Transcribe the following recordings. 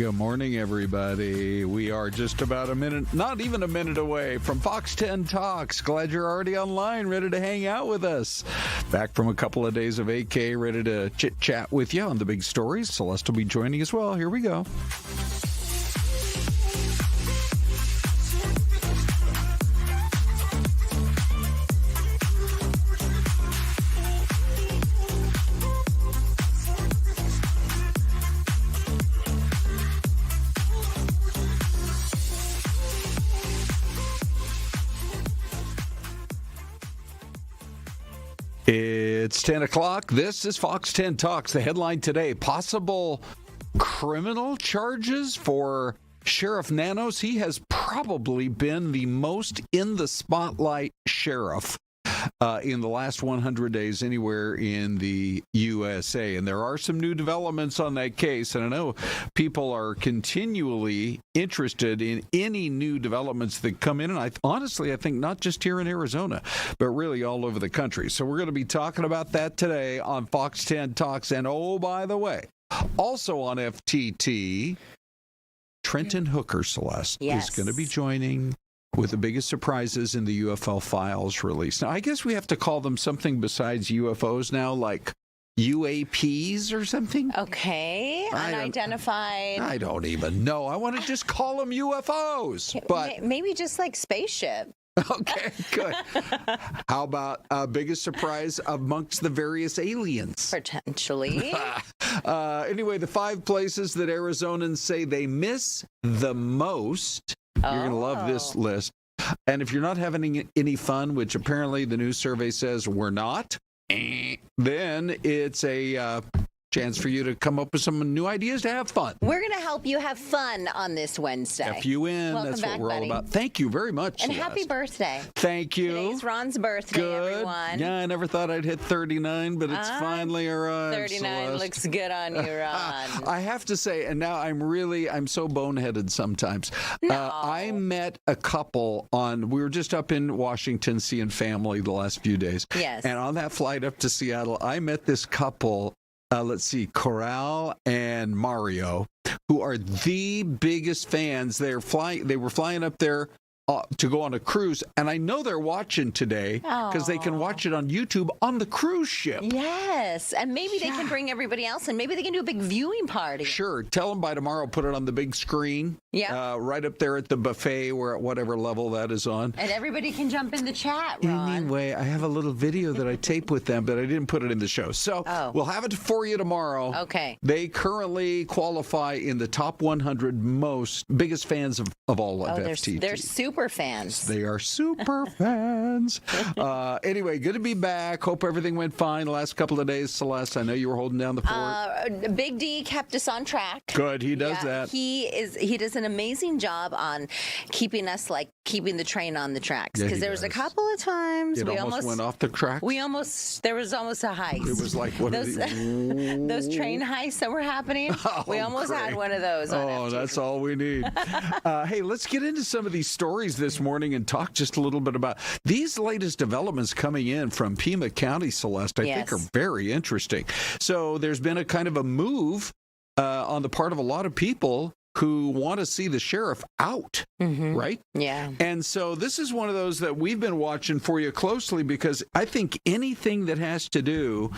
Good morning, everybody. We are just about a minute, not even a minute away from Fox 10 Talks. Glad you're already online, ready to hang out with us. Back from a couple of days of AK, ready to chit-chat with you on the big stories. Celeste will be joining as well. Here we go. It's 10 o'clock. This is Fox 10 Talks. The headline today, possible criminal charges for Sherriff Nanos. He has probably been the most in the spotlight sheriff in the last 100 days anywhere in the USA. And there are some new developments on that case. And I know people are continually interested in any new developments that come in. And honestly, I think not just here in Arizona, but really all over the country. So we're going to be talking about that today on Fox 10 Talks. And oh, by the way, also on FTT, Trenton Hooker, Celeste, is going to be joining with the biggest surprises in the UFO files release. Now, I guess we have to call them something besides UFOs now, like UAPs or something? Okay, unidentified. I don't even know. I want to just call them UFOs. But maybe just like spaceship. Okay, good. How about biggest surprise amongst the various aliens? Potentially. Anyway, the 5 places that Arizonans say they miss the most. You're going to love this list. And if you're not having any fun, which apparently the news survey says we're not, then it's a chance for you to come up with some new ideas to have fun. We're going to help you have fun on this Wednesday. FUN, that's what we're all about. Thank you very much, And Celeste. Happy birthday. Thank you. Today's Ron's birthday, everyone. Yeah, I never thought I'd hit 39, but it's finally arrived, 39 Celeste. looks good on you, Ron. I have to say, and now I'm so boneheaded sometimes. No. I met a couple we were just up in Washington seeing family the last few days. Yes. And on that flight up to Seattle, I met this couple, Coral and Mario, who are the biggest fans. They were flying up there to go on a cruise, and I know they're watching today because they can watch it on YouTube on the cruise ship. Yes, and maybe they can bring everybody else, and maybe they can do a big viewing party. Sure. Tell them by tomorrow, put it on the big screen. Yeah. Right up there at the buffet, or at whatever level that is on. And everybody can jump in the chat, Ron. Anyway, I have a little video that I taped with them, but I didn't put it in the show. So we'll have it for you tomorrow. Okay. They currently qualify in the top 100 biggest fans of all of FTT. They're super fans. They are super fans. Anyway, good to be back. Hope everything went fine the last couple of days, Celeste. I know you were holding down the fort. Big D kept us on track. Good, he does that. He does an amazing job on keeping the train on the tracks. Because there was a couple of times we almost went off the track. There was almost a heist. It was like those train heists that were happening. We almost had one of those. That's all we need. Hey, let's get into some of these stories this morning and talk just a little bit about these latest developments coming in from Pima County, Celeste. I think are very interesting. So there's been a kind of a move on the part of a lot of people who want to see the sheriff out, right? Yeah. And so this is one of those that we've been watching for you closely, because I think anything that has to do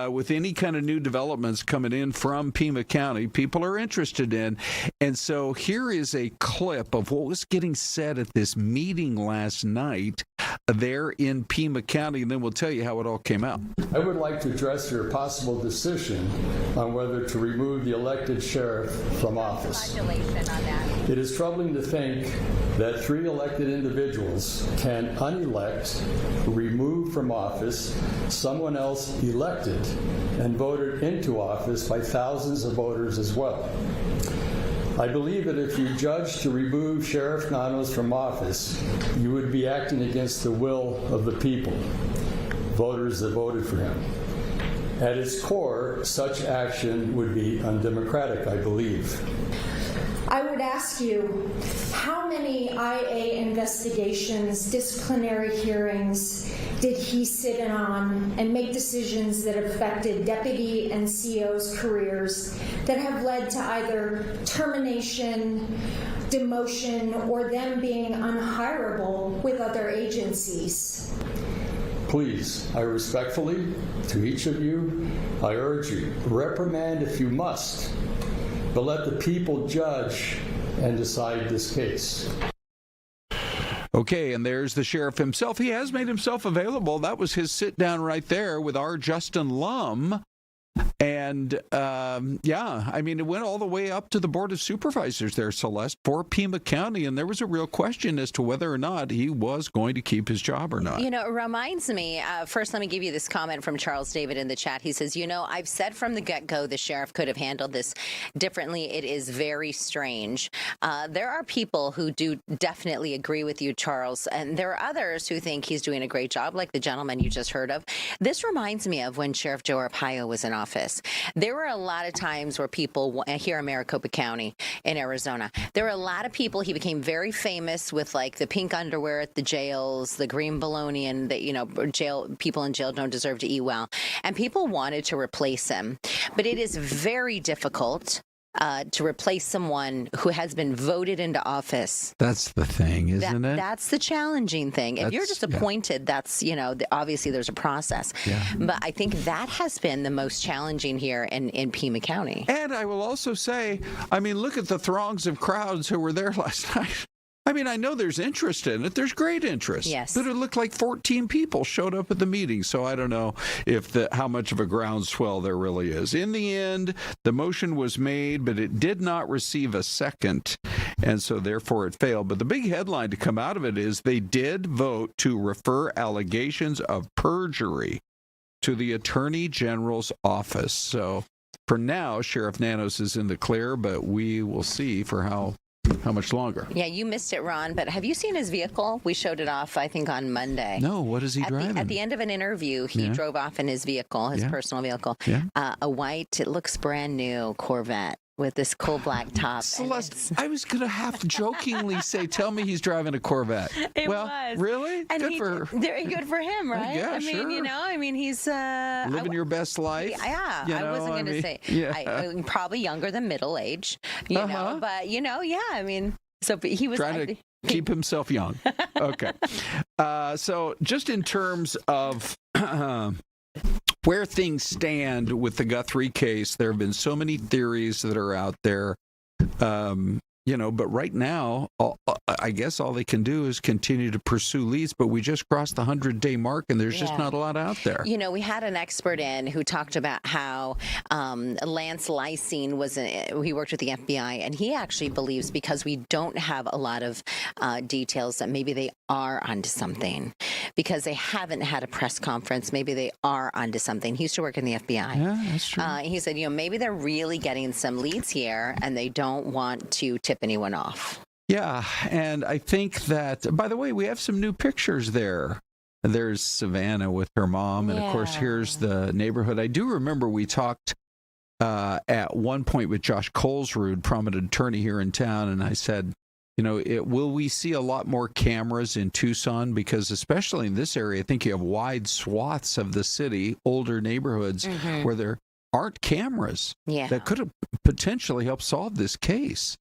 with any kind of new developments coming in from Pima County, people are interested in. And so here is a clip of what was getting said at this meeting last night there in Pima County, and then we'll tell you how it all came out. I would like to address your possible decision on whether to remove the elected sheriff from office. Congratulations on that. It is troubling to think that 3 elected individuals can unelect, remove from office someone else elected and voted into office by thousands of voters as well. I believe that if you judge to remove Sherriff Nanos from office, you would be acting against the will of the people, voters that voted for him. At its core, such action would be undemocratic, I believe. I would ask you, how many IA investigations, disciplinary hearings did he sit in on and make decisions that affected deputy and CO's careers that have led to either termination, demotion, or them being unhirable with other agencies? Please, I respectfully, to each of you, I urge you, reprimand if you must, but let the people judge and decide this case. Okay, and there's the sheriff himself. He has made himself available. That was his sit down right there with our Justin Lum. And, it went all the way up to the Board of Supervisors there, Celeste, for Pima County, and there was a real question as to whether or not he was going to keep his job or not. You know, it reminds me, first let me give you this comment from Charles David in the chat. He says, I've said from the get-go the sheriff could have handled this differently. It is very strange. There are people who do definitely agree with you, Charles, and there are others who think he's doing a great job, like the gentleman you just heard of. This reminds me of when Sheriff Joe Arpaio was in office. There were a lot of times where people here in Maricopa County in Arizona, there were a lot of people. He became very famous with like the pink underwear at the jails, the green bologna, and that people in jail don't deserve to eat well. And people wanted to replace him, but it is very difficult to replace someone who has been voted into office. That's the thing, isn't it? That's the challenging thing. If you're just appointed, that's, obviously there's a process. Yeah. But I think that has been the most challenging here in Pima County. And I will also say, look at the throngs of crowds who were there last night. I know there's interest in it. There's great interest. Yes. But it looked like 14 people showed up at the meeting. So I don't know how much of a groundswell there really is. In the end, the motion was made, but it did not receive a second. And so therefore it failed. But the big headline to come out of it is they did vote to refer allegations of perjury to the Attorney General's office. So for now, Sheriff Nanos is in the clear, but we will see for how much longer. Yeah, you missed it, Ron, but have you seen his vehicle? We showed it off, I think, on Monday. No, what is he driving? At the end of an interview, he drove off in his vehicle, his personal vehicle, a white, it looks brand new Corvette with this coal black top. Celeste, I was going to half jokingly say, tell me he's driving a Corvette. It was. Really? And good for him, right? Yeah, sure. He's... living your best life. Yeah, I wasn't going to say. Yeah. Probably younger than middle age, know, but, so but he was... Trying to keep himself young. Okay. So just in terms of... where things stand with the Guthrie case, there have been so many theories that are out there, but right now, I guess all they can do is continue to pursue leads, but we just crossed the 100-day mark, and there's just not a lot out there. We had an expert in who talked about how Lance Lysine he worked with the FBI, and he actually believes because we don't have a lot of details that maybe they are onto something. Because they haven't had a press conference, maybe they are onto something. He used to work in the FBI. Yeah, that's true. He said, maybe they're really getting some leads here, and they don't want to tip anyone off. Yeah, and I think that, by the way, we have some new pictures there. There's Savannah with her mom, and of course, here's the neighborhood. I do remember we talked at one point with Josh Colesrud, prominent attorney here in town, and I said, will we see a lot more cameras in Tucson? Because especially in this area, I think you have wide swaths of the city, older neighborhoods, where there aren't cameras that could have potentially helped solve this case.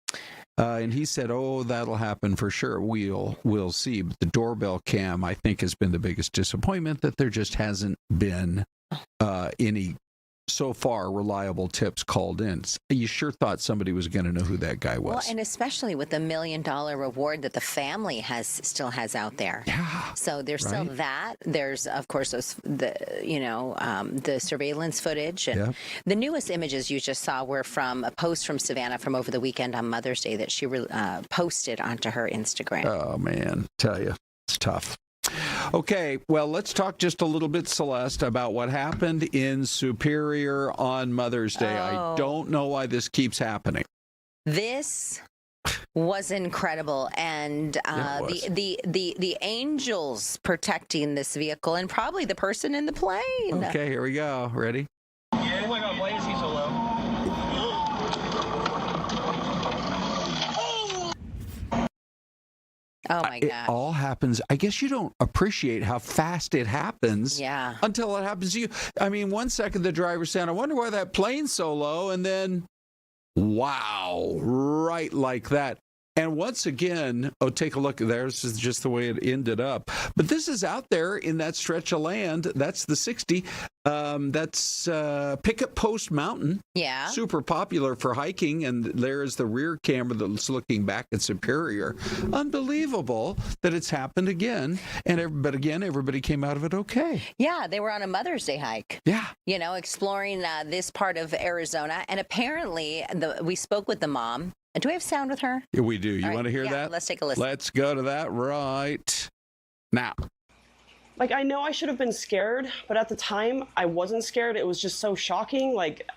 And he said, that'll happen for sure. We'll see. But the doorbell cam, I think, has been the biggest disappointment, that there just hasn't been any so far reliable tips called in. You sure thought somebody was going to know who that guy was. Well, and especially with the $1 million reward that the family still has out there. Yeah. So there's still that. There's, of course, the surveillance footage, and the newest images you just saw were from a post from Savannah from over the weekend on Mother's Day that she posted onto her Instagram. Oh man, tell you, it's tough. Okay, well, let's talk just a little bit, Celeste, about what happened in Superior on Mother's Day. I don't know why this keeps happening. This was incredible, and the angels protecting this vehicle, and probably the person in the plane. Okay, here we go. Ready? Oh my God, why is he so low? Oh, my It gosh. all happens. I guess you don't appreciate how fast it happens Yeah. until it happens to you. I mean, 1 second the driver's saying, I wonder why that plane's so low. And then, wow, right like that. And once again, take a look. There's just the way it ended up. But this is out there in that stretch of land. That's the 60. That's Picket Post Mountain. Yeah. Super popular for hiking. And there is the rear camera that's looking back at Superior. Unbelievable that it's happened again. But again, everybody came out of it okay. Yeah, they were on a Mother's Day hike. Yeah. You know, exploring this part of Arizona. And apparently, we spoke with the mom. Do we have sound with her? Yeah, we do. You All right. want to hear Yeah, that? let's take a listen. Let's go to that right now. Like, I know I should have been scared, but at the time I wasn't scared. It was just so shocking. Like,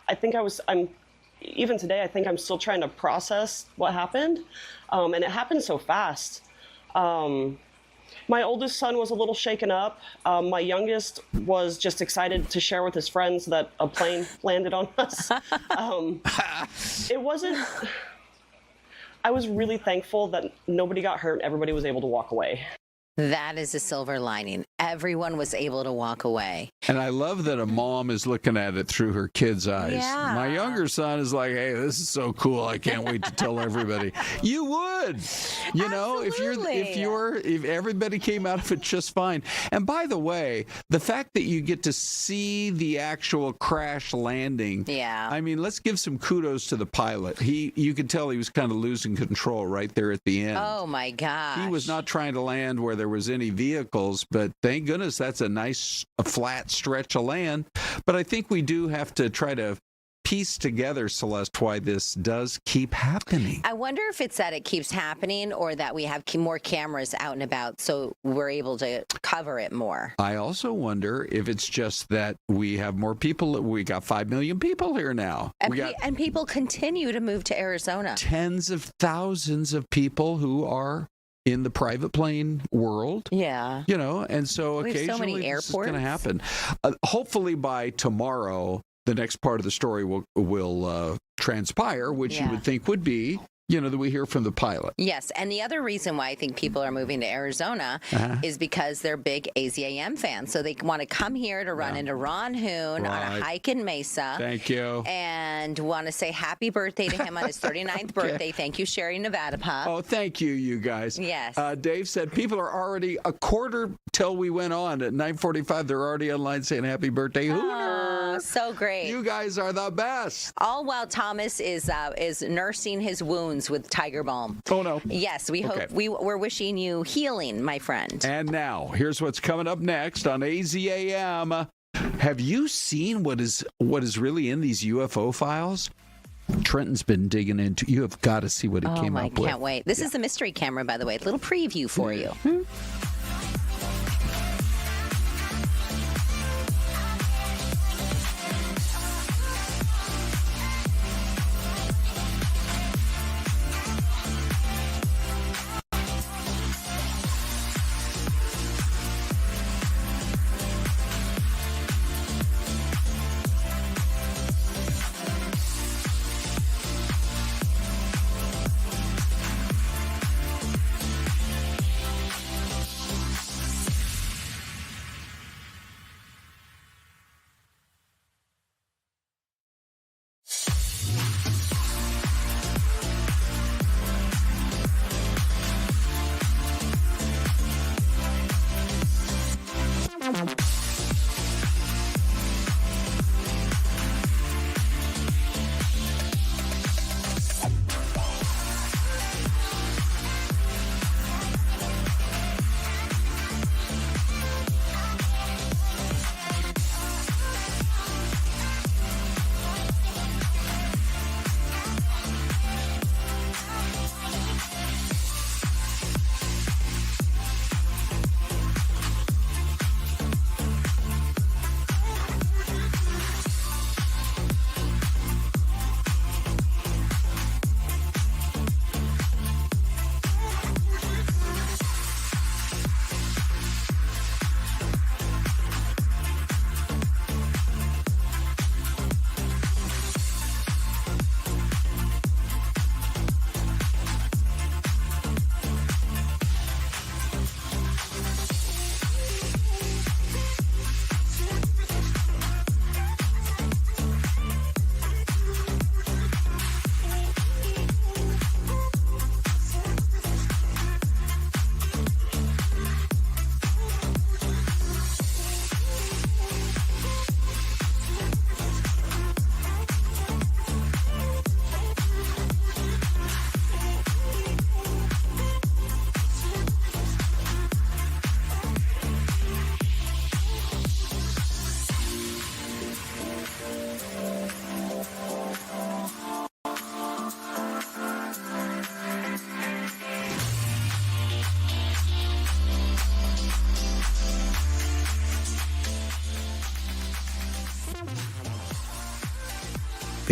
even today, I think I'm still trying to process what happened. And it happened so fast. My oldest son was a little shaken up. My youngest was just excited to share with his friends that a plane landed on us. I was really thankful that nobody got hurt. Everybody was able to walk away. That is a silver lining. Everyone was able to walk away. And I love that a mom is looking at it through her kid's eyes. Yeah. My younger son is like, hey, this is so cool. I can't wait to tell everybody. You would, you know, if everybody came out of it just fine. And by the way, the fact that you get to see the actual crash landing. Yeah. I mean, let's give some kudos to the pilot. You could tell he was kind of losing control right there at the end. Oh, my gosh. He was not trying to land where there was any vehicles, but thank goodness that's a nice flat stretch of land. But I think we do have to try to piece together, Celeste, why this does keep happening. I wonder if it's that it keeps happening or that we have more cameras out and about so we're able to cover it more. I also wonder if it's just that we have more people. We got 5 million people here now. And people continue to move to Arizona. Tens of thousands of people who are in the private plane world. Yeah. You know, and so We have so many occasionally this is going to airports. happen. Hopefully by tomorrow, the next part of the story will transpire, which you would think would be, you know, that we hear from the pilot. Yes, and the other reason why I think people are moving to Arizona is because they're big AZAM fans. So they want to come here to run into Ron Hoon on a hike in Mesa. Thank you. And want to say happy birthday to him on his 39th birthday. Thank you, Sherry Nevada Pup. Oh, thank you, you guys. Yes. Dave said people are already a quarter till we went on at 9:45. They're already online saying happy birthday. Oh, so great. You guys are the best. All while Thomas is nursing his wounds with Tiger Balm. Oh, no. Yes, we hope we're wishing you healing, my friend. And now, here's what's coming up next on AZAM. Have you seen what is really in these UFO files? Trenton's been digging into. You have got to see what he came up with. I can't wait. This is the mystery camera, by the way. A little preview for you.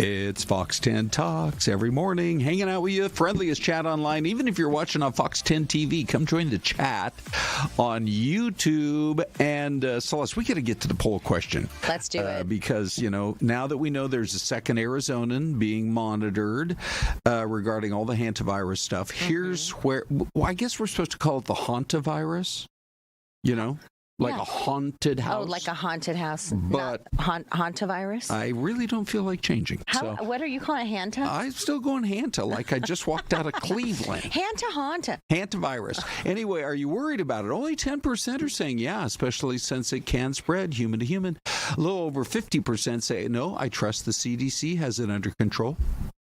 It's Fox 10 Talks every morning, hanging out with you, friendliest chat online. Even if you're watching on Fox 10 TV, come join the chat on YouTube. And Celeste, we got to get to the poll question. Let's do it. Because, you know, now that we know there's a second Arizonan being monitored regarding all the Hantavirus stuff, here's where, well, I guess we're supposed to call it the Hantavirus, you know? Like a haunted house. Oh, like a haunted house. But Hantavirus? I really don't feel like changing. What are you calling it, Hanta? I'm still going Hanta, like I just walked out of Cleveland. Hanta. Hantavirus. Anyway, are you worried about it? Only 10% are saying yeah, especially since it can spread human to human. A little over 50% say no, I trust the CDC has it under control.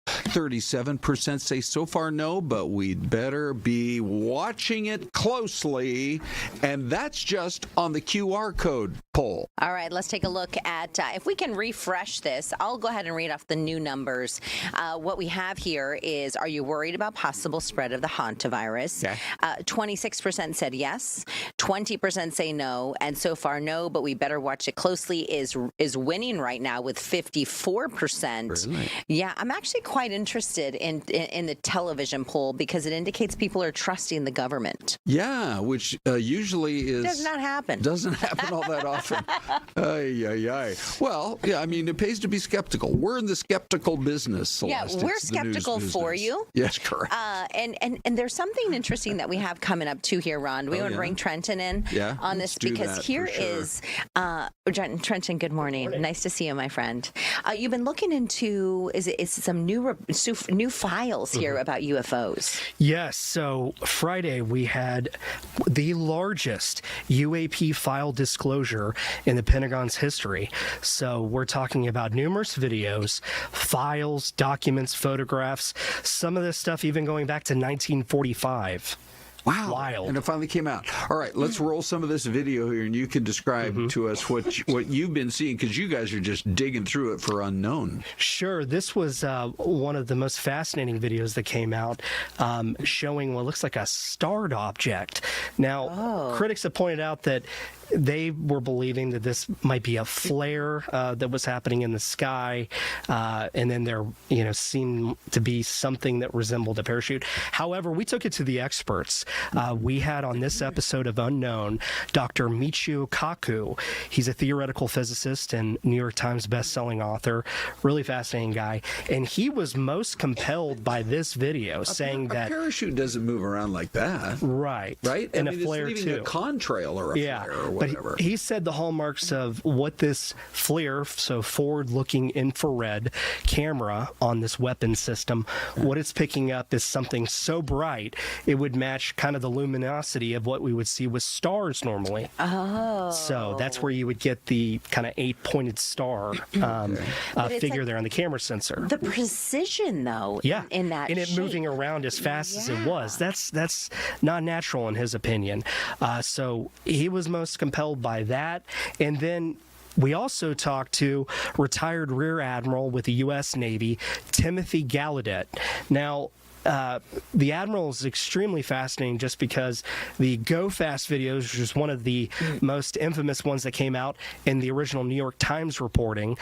37% say so far no, but we'd better be watching it closely. And that's just on the QR code poll. All right, let's take a look at, if we can refresh this, I'll go ahead and read off the new numbers. What we have here is, are you worried about possible spread of the Hantavirus? Okay. 26% said yes, 20% say no, and so far no, but we better watch it closely is winning right now with 54%. Really? Yeah, I'm actually quite interested in the television poll because it indicates people are trusting the government. Yeah, which usually is... Does not happen. Doesn't happen all that often. Ay. Well, yeah, I mean, it pays to be skeptical. We're in the skeptical business, Celeste. Yeah, we're It's the news skeptical for business. you. Yes, correct. And there's something interesting that we have coming up too here, Ron. We want to bring Trenton in on this because here is Trenton. Good morning. Nice to see you, my friend. You've been looking into is some new files here about UFOs. Yes. So Friday we had the largest UAP file disclosure in the Pentagon's history. So we're talking about numerous videos, files, documents, photographs, some of this stuff even going back to 1945. Wow. Wild. And it finally came out. All right, let's roll some of this video here, and you can describe to us what you've been seeing, because you guys are just digging through it for unknown. Sure. This was one of the most fascinating videos that came out, showing what looks like a starred object. Now, critics have pointed out that they were believing that this might be a flare that was happening in the sky, and then there, seemed to be something that resembled a parachute. However, we took it to the experts. We had on this episode of Unknown, Dr. Michio Kaku. He's a theoretical physicist and New York Times best-selling author. Really fascinating guy. And he was most compelled by this video, saying that a parachute doesn't move around like that. Right. And a flare, it's leaving too. a contrail or a flare or whatever. But he said the hallmarks of what this FLIR, so forward-looking infrared camera on this weapon system, what it's picking up is something so bright it would match kind of the luminosity of what we would see with stars normally. Oh. So that's where you would get the kind of 8-pointed star figure there on the camera sensor. The precision, though, in that and it shape. Moving around as fast as it was. That's not natural in his opinion. So he was most compelled by that. And then we also talked to retired Rear Admiral with the U.S. Navy, Timothy Gallaudet. Now, the Admiral is extremely fascinating just because the Go Fast videos, which is one of the most infamous ones that came out in the original New York Times reporting,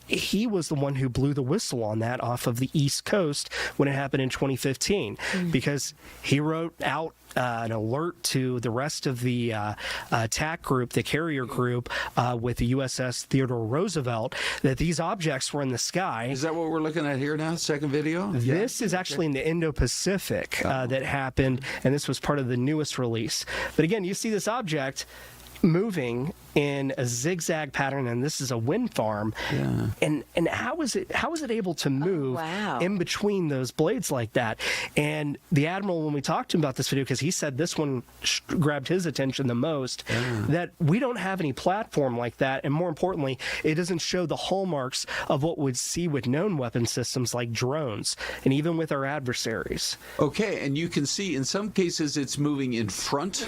he was the one who blew the whistle on that off of the East Coast when it happened in 2015 because he wrote out an alert to the rest of the attack group, the carrier group with the USS Theodore Roosevelt, that these objects were in the sky. Is that what we're looking at here now, second video? This is actually in the Indo-Pacific that happened, and this was part of the newest release. But again, you see this object moving in a zigzag pattern, and this is a wind farm. Yeah. And how is it able to move in between those blades like that? And the Admiral, when we talked to him about this video, because he said this one grabbed his attention the most, that we don't have any platform like that, and more importantly, it doesn't show the hallmarks of what we'd see with known weapon systems like drones, and even with our adversaries. Okay, and you can see in some cases it's moving in front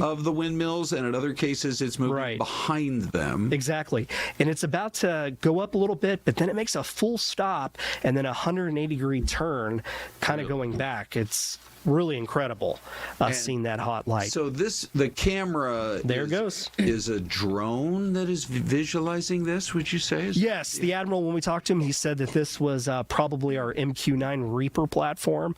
of the windmills, and in other cases it's moving behind them. Exactly. And it's about to go up a little bit, but then it makes a full stop and then a 180-degree turn, kind of going back. It's really incredible seeing that hot light. So the camera is a drone that is visualizing this, would you say? Yes, the Admiral, when we talked to him, he said that this was probably our MQ-9 Reaper platform.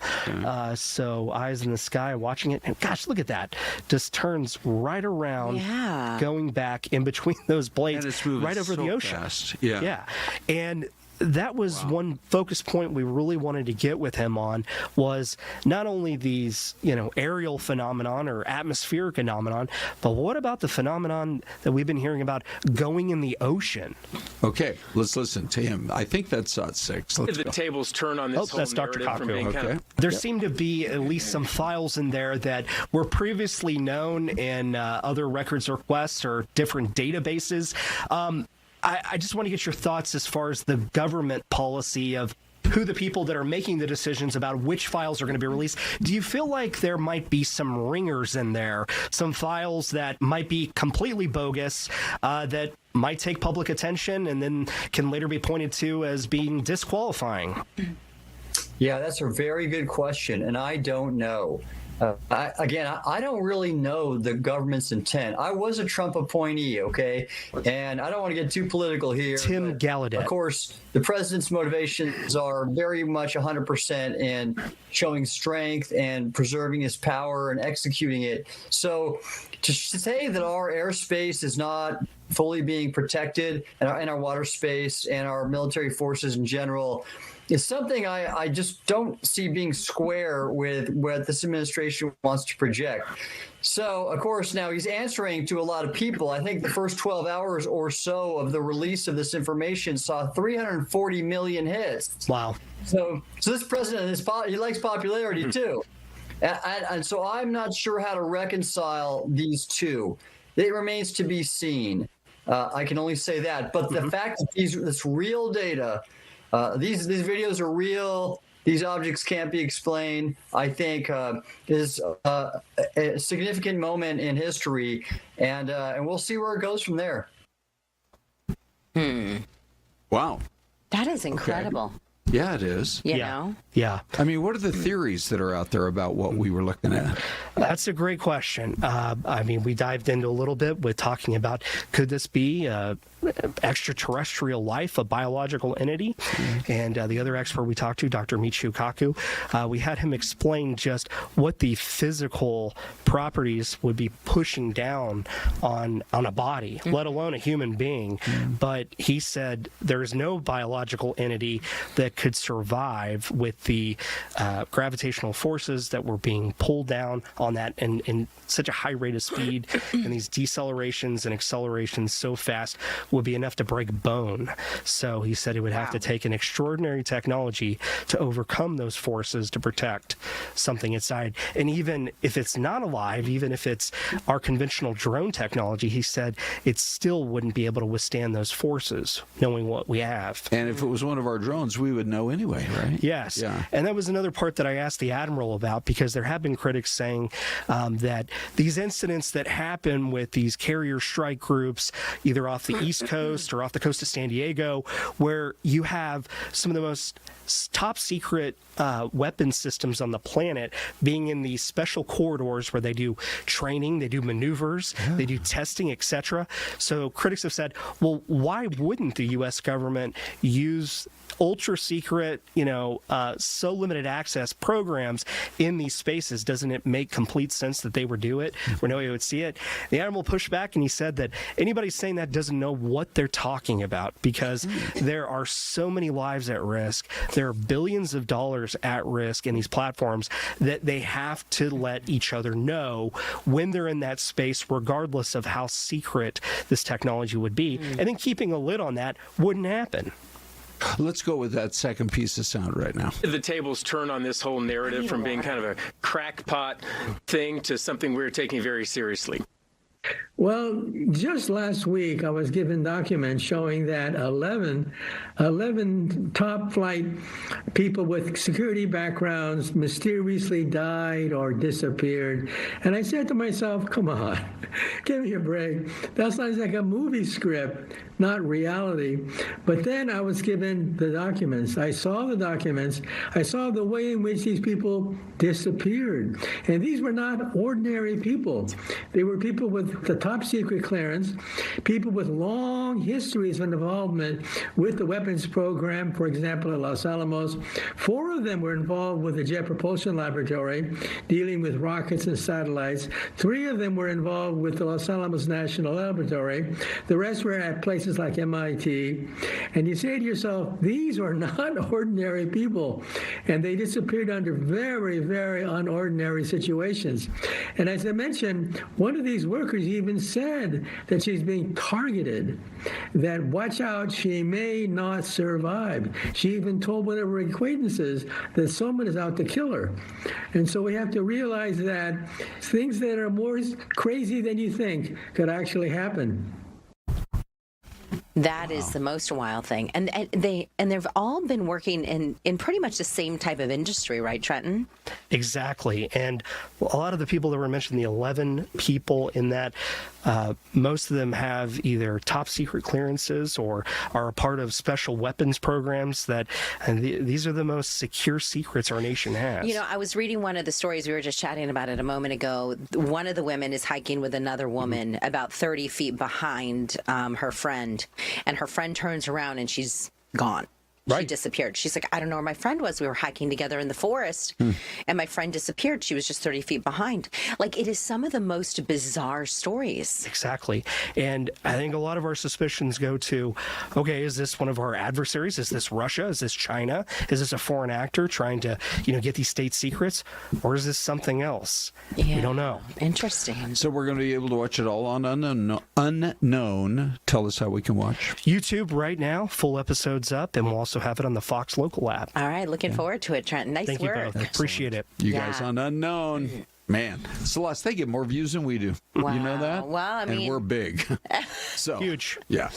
So eyes in the sky watching it, and gosh, look at that. Just turns right around, going back in between those blades, and it's moving right over the ocean. Fast. Yeah. And that was one focus point we really wanted to get with him on, was not only these, aerial phenomenon or atmospheric phenomenon, but what about the phenomenon that we've been hearing about going in the ocean? Okay, let's listen to him. I think that's 6. Let's the go. tables turn on this whole that's Dr. narrative from Kaku. being kind of There seemed to be at least some files in there that were previously known in other records requests or different databases. I just want to get your thoughts as far as the government policy of who the people that are making the decisions about which files are going to be released. Do you feel like there might be some ringers in there, some files that might be completely bogus, that might take public attention and then can later be pointed to as being disqualifying? Yeah, that's a very good question, and I don't know. I don't really know the government's intent. I was a Trump appointee, okay? And I don't want to get too political here. Tim Gallaudet. Of course, the president's motivations are very much 100% in showing strength and preserving his power and executing it. So to say that our airspace is not fully being protected and our water space and our military forces in general is something I just don't see being square with what this administration wants to project. So, of course, now he's answering to a lot of people. I think the first 12 hours or so of the release of this information saw 340 million hits. Wow. So this president, he likes popularity too. And so I'm not sure how to reconcile these two. It remains to be seen. I can only say that. But the fact that this real data, these videos are real. These objects can't be explained, I think, is a significant moment in history, and we'll see where it goes from there. Wow. That is incredible. Yeah, it is. You know? Yeah. I mean, what are the theories that are out there about what we were looking at? That's a great question. I mean, we dived into a little bit with talking about, could this be extraterrestrial life, a biological entity? And the other expert we talked to, Dr. Michio Kaku, we had him explain just what the physical properties would be pushing down on a body, let alone a human being. But he said there is no biological entity that could survive with the gravitational forces that were being pulled down on that in such a high rate of speed, and these decelerations and accelerations so fast would be enough to break bone. So he said it would have to take an extraordinary technology to overcome those forces to protect something inside. And even if it's not alive, even if it's our conventional drone technology, he said it still wouldn't be able to withstand those forces, knowing what we have. And if it was one of our drones, we would know anyway, right? Yes. Yeah. And that was another part that I asked the Admiral about, because there have been critics saying that these incidents that happen with these carrier strike groups, either off the East Coast or off the coast of San Diego, where you have some of the most top secret weapon systems on the planet being in these special corridors where they do training, they do maneuvers, they do testing, etc. So critics have said, well, why wouldn't the U.S. government use ultra secret, so limited access programs in these spaces? Doesn't it make complete sense that they would do it where nobody would see it? The Admiral pushed back and he said that anybody saying that doesn't know what they're talking about, because there are so many lives at risk. There are billions of dollars at risk in these platforms that they have to let each other know when they're in that space, regardless of how secret this technology would be. And then keeping a lid on that wouldn't happen. Let's go with that second piece of sound right now. the tables turn on this whole narrative from being kind of a crackpot thing to something we're taking very seriously. Well, just last week, I was given documents showing that 11 top flight people with security backgrounds mysteriously died or disappeared. And I said to myself, come on, give me a break. That sounds like a movie script, not reality. But then I was given the documents. I saw the documents. I saw the way in which these people disappeared. And these were not ordinary people. They were people with the top secret clearance, people with long histories of involvement with the weapons program, for example, at Los Alamos. 4 of them were involved with the Jet Propulsion Laboratory, dealing with rockets and satellites. 3 of them were involved with the Los Alamos National Laboratory. The rest were at places like MIT. And you say to yourself, these are not ordinary people. And they disappeared under very, very unordinary situations. And as I mentioned, one of these workers even said that she's being targeted, that watch out, she may not survive. She even told one of her acquaintances that someone is out to kill her. And so we have to realize that things that are more crazy than you think could actually happen. That is the most wild thing. And they've all been working in pretty much the same type of industry, right, Trenton? Exactly. And a lot of the people that were mentioned, the 11 people in that, most of them have either top secret clearances or are a part of special weapons programs these are the most secure secrets our nation has. You know, I was reading one of the stories, we were just chatting about it a moment ago. One of the women is hiking with another woman about 30 feet behind her friend, and her friend turns around and she's gone. Right. She disappeared. She's like, I don't know where my friend was. We were hiking together in the forest, and my friend disappeared. She was just 30 feet behind. Like, it is some of the most bizarre stories. Exactly. And I think a lot of our suspicions go to, okay, is this one of our adversaries? Is this Russia? Is this China? Is this a foreign actor trying to, get these state secrets? Or is this something else? Yeah. We don't know. Interesting. So we're going to be able to watch it all on Unknown. Tell us how we can watch. YouTube right now, full episodes up, and we'll also have it on the Fox Local app. All right, looking forward to it, Trenton. Nice Thank work. you both. Appreciate it. You guys on Unknown. Man, Celeste, they get more views than we do. Wow. You know that? Well, I mean, and we're big. So huge. Yeah.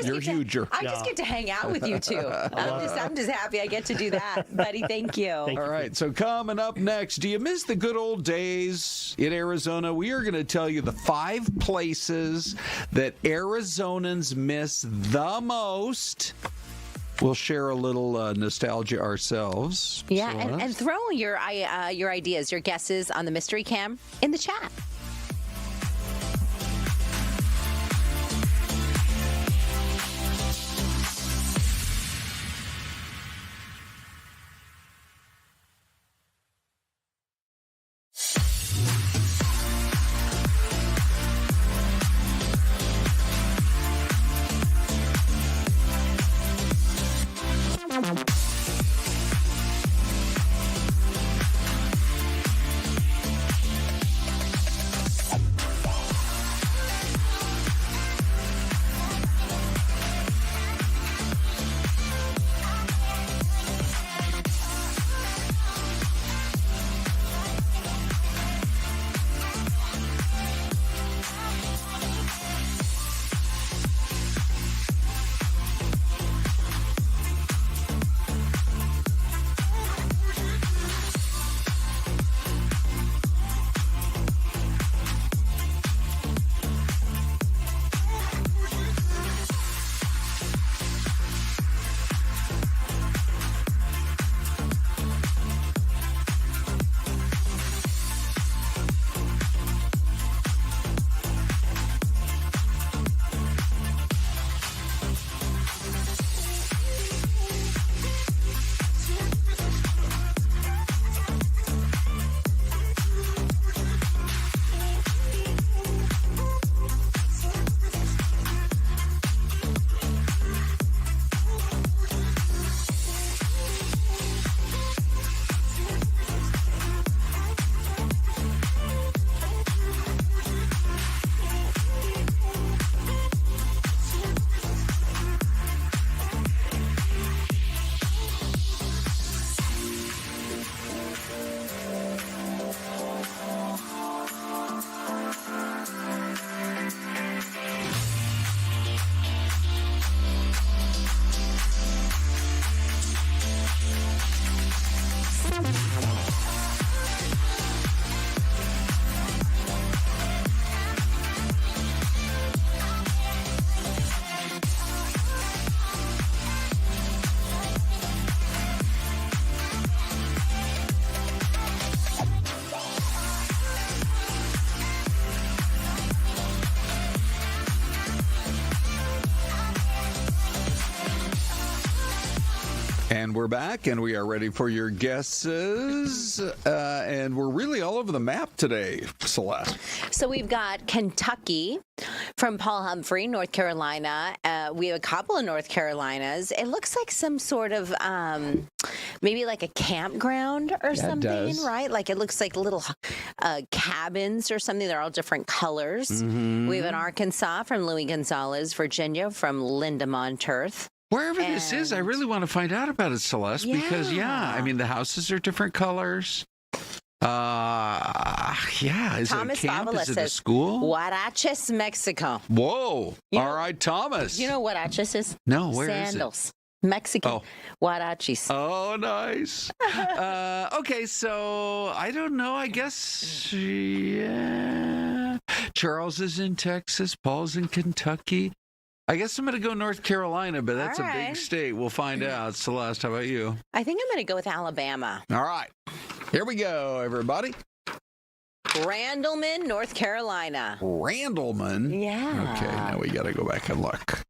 You're huger. I just get to hang out with you two. I'm just happy I get to do that, buddy. Thank you. All right. So coming up next, do you miss the good old days in Arizona? We are going to tell you the 5 places that Arizonans miss the most. We'll share a little nostalgia ourselves. Yeah, and throw your ideas, your guesses on the Mystery Cam in the chat. And we're back, and we are ready for your guesses. And we're really all over the map today, Celeste. So we've got Kentucky from Paul Humphrey, North Carolina. We have a couple of North Carolinas. It looks like some sort of maybe like a campground or something, right? Like it looks like little cabins or something. They're all different colors. Mm-hmm. We have an Arkansas from Louis Gonzalez, Virginia from Linda Monterth. Wherever this is, I really want to find out about it, Celeste, because, I mean, the houses are different colors. Is Thomas it a camp? Favola Is it a says, school? Huaraches, Mexico. Whoa. All right, Thomas. You know what Huaraches is? No, where Sandals. is it? Mexican Huaraches. Oh, nice. Okay, so I don't know. I guess, Charles is in Texas. Paul's in Kentucky. I guess I'm going to go North Carolina, but that's a big state. We'll find out. Celeste, how about you? I think I'm going to go with Alabama. All right. Here we go, everybody. Randleman, North Carolina. Randleman? Yeah. Okay, now we got to go back and look.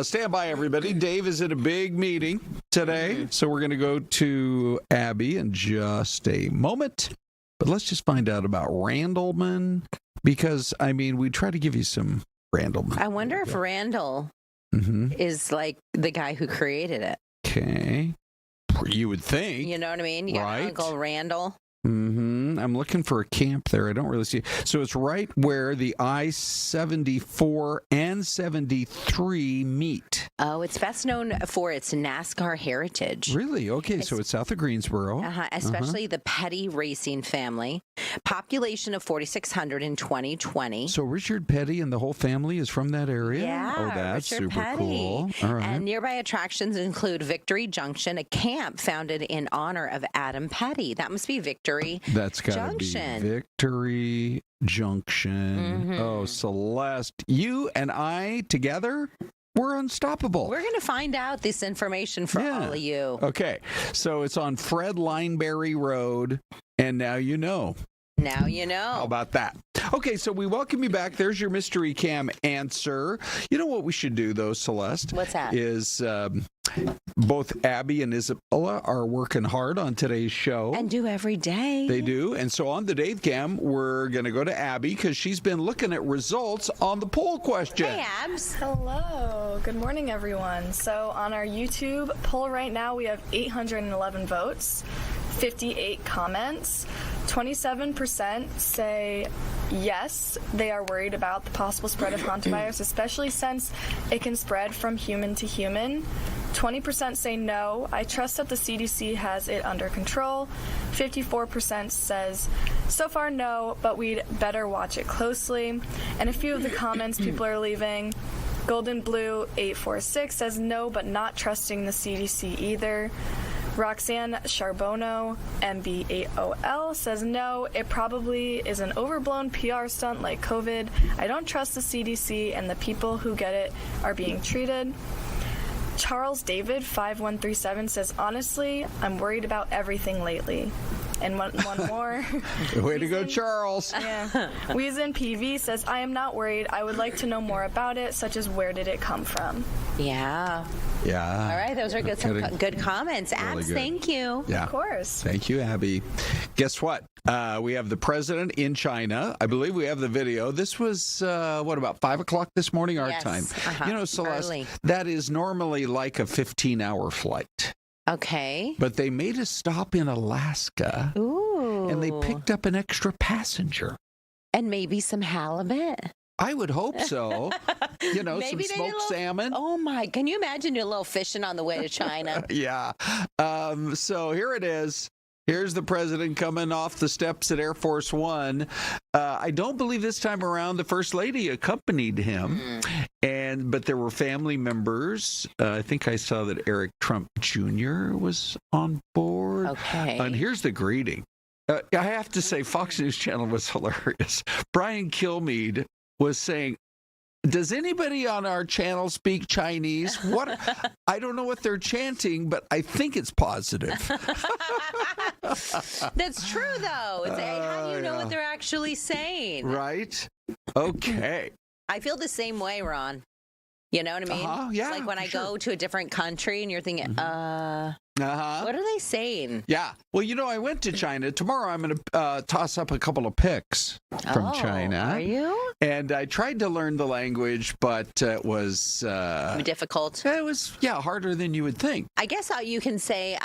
Stand by, everybody. Dave is at a big meeting today, so we're going to go to Abby in just a moment. But let's just find out about Randleman, because, I mean, we try to give you some Randleman. I wonder if Randall is like the guy who created it. Okay. You would think. You know what I mean? You got Uncle Randall. I'm looking for a camp there. I don't really see it. So it's right where the I-74 and 73 meet. Oh, it's best known for its NASCAR heritage. Really? Okay, so it's south of Greensboro. Especially the Petty racing family. Population of 4,600 in 2020. So Richard Petty and the whole family is from that area? Yeah, Oh, that's Richard super Petty. cool. All right. And nearby attractions include Victory Junction, a camp founded in honor of Adam Petty. That must be Victory That's got to be Junction. Victory Junction. Oh, Celeste, you and I together, we're unstoppable. We're going to find out this information for all of you. Okay, so it's on Fred Lineberry Road, and now you know. Now you know. How about that? Okay, so we welcome you back. There's your mystery cam answer. You know what we should do, though, Celeste? What's that? Is both Abby and Isabella are working hard on today's show. And do every day. They do. And so on the Dave Cam, we're going to go to Abby because she's been looking at results on the poll question. Hey, Abs. Hello. Good morning, everyone. So on our YouTube poll right now, we have 811 votes, 58 comments. 27% say yes, they are worried about the possible spread of hantavirus, especially since it can spread from human to human. 20% say no, I trust that the CDC has it under control. 54% says so far no, but we'd better watch it closely. And a few of the comments people are leaving. Golden Blue 846 says no, but not trusting the CDC either. Roxanne Charbonneau, MB8OL, says no, it probably is an overblown PR stunt like COVID. I don't trust the CDC, and the people who get it are being treated. Charles David 5137 says, honestly, I'm worried about everything lately. And one more. Way to go, Charles. Yeah. Weezin PV says, I am not worried. I would like to know more about it, such as where did it come from? Yeah. Yeah. All right, those are good comments. Really Abs, good. thank you. Yeah. Of course. Thank you, Abby. Guess what? We have the president in China. I believe we have the video. This was, about 5 o'clock this morning, our time? You know, Celeste, early. that is normally like a 15-hour flight. Okay. But they made a stop in Alaska. Ooh. And they picked up an extra passenger. And maybe some halibut. I would hope so. You know, some smoked salmon. Oh, my. Can you imagine doing a little fishing on the way to China? Yeah. So here it is. Here's the president coming off the steps at Air Force One. I don't believe this time around the First Lady accompanied him, but there were family members. I think I saw that Eric Trump Jr. was on board. Okay. And here's the greeting. I have to say, Fox News Channel was hilarious. Brian Kilmeade was saying, does anybody on our channel speak Chinese? What? I don't know what they're chanting, but I think it's positive. That's true, though. How do you know what they're actually saying? Right? Okay. I feel the same way, Ron. You know what I mean? Yeah. It's like when I go to a different country and you're thinking, what are they saying? Yeah. Well, I went to China. Tomorrow I'm going to toss up a couple of pics from China. Are you? And I tried to learn the language, but it was difficult. It was, harder than you would think. I guess you can say,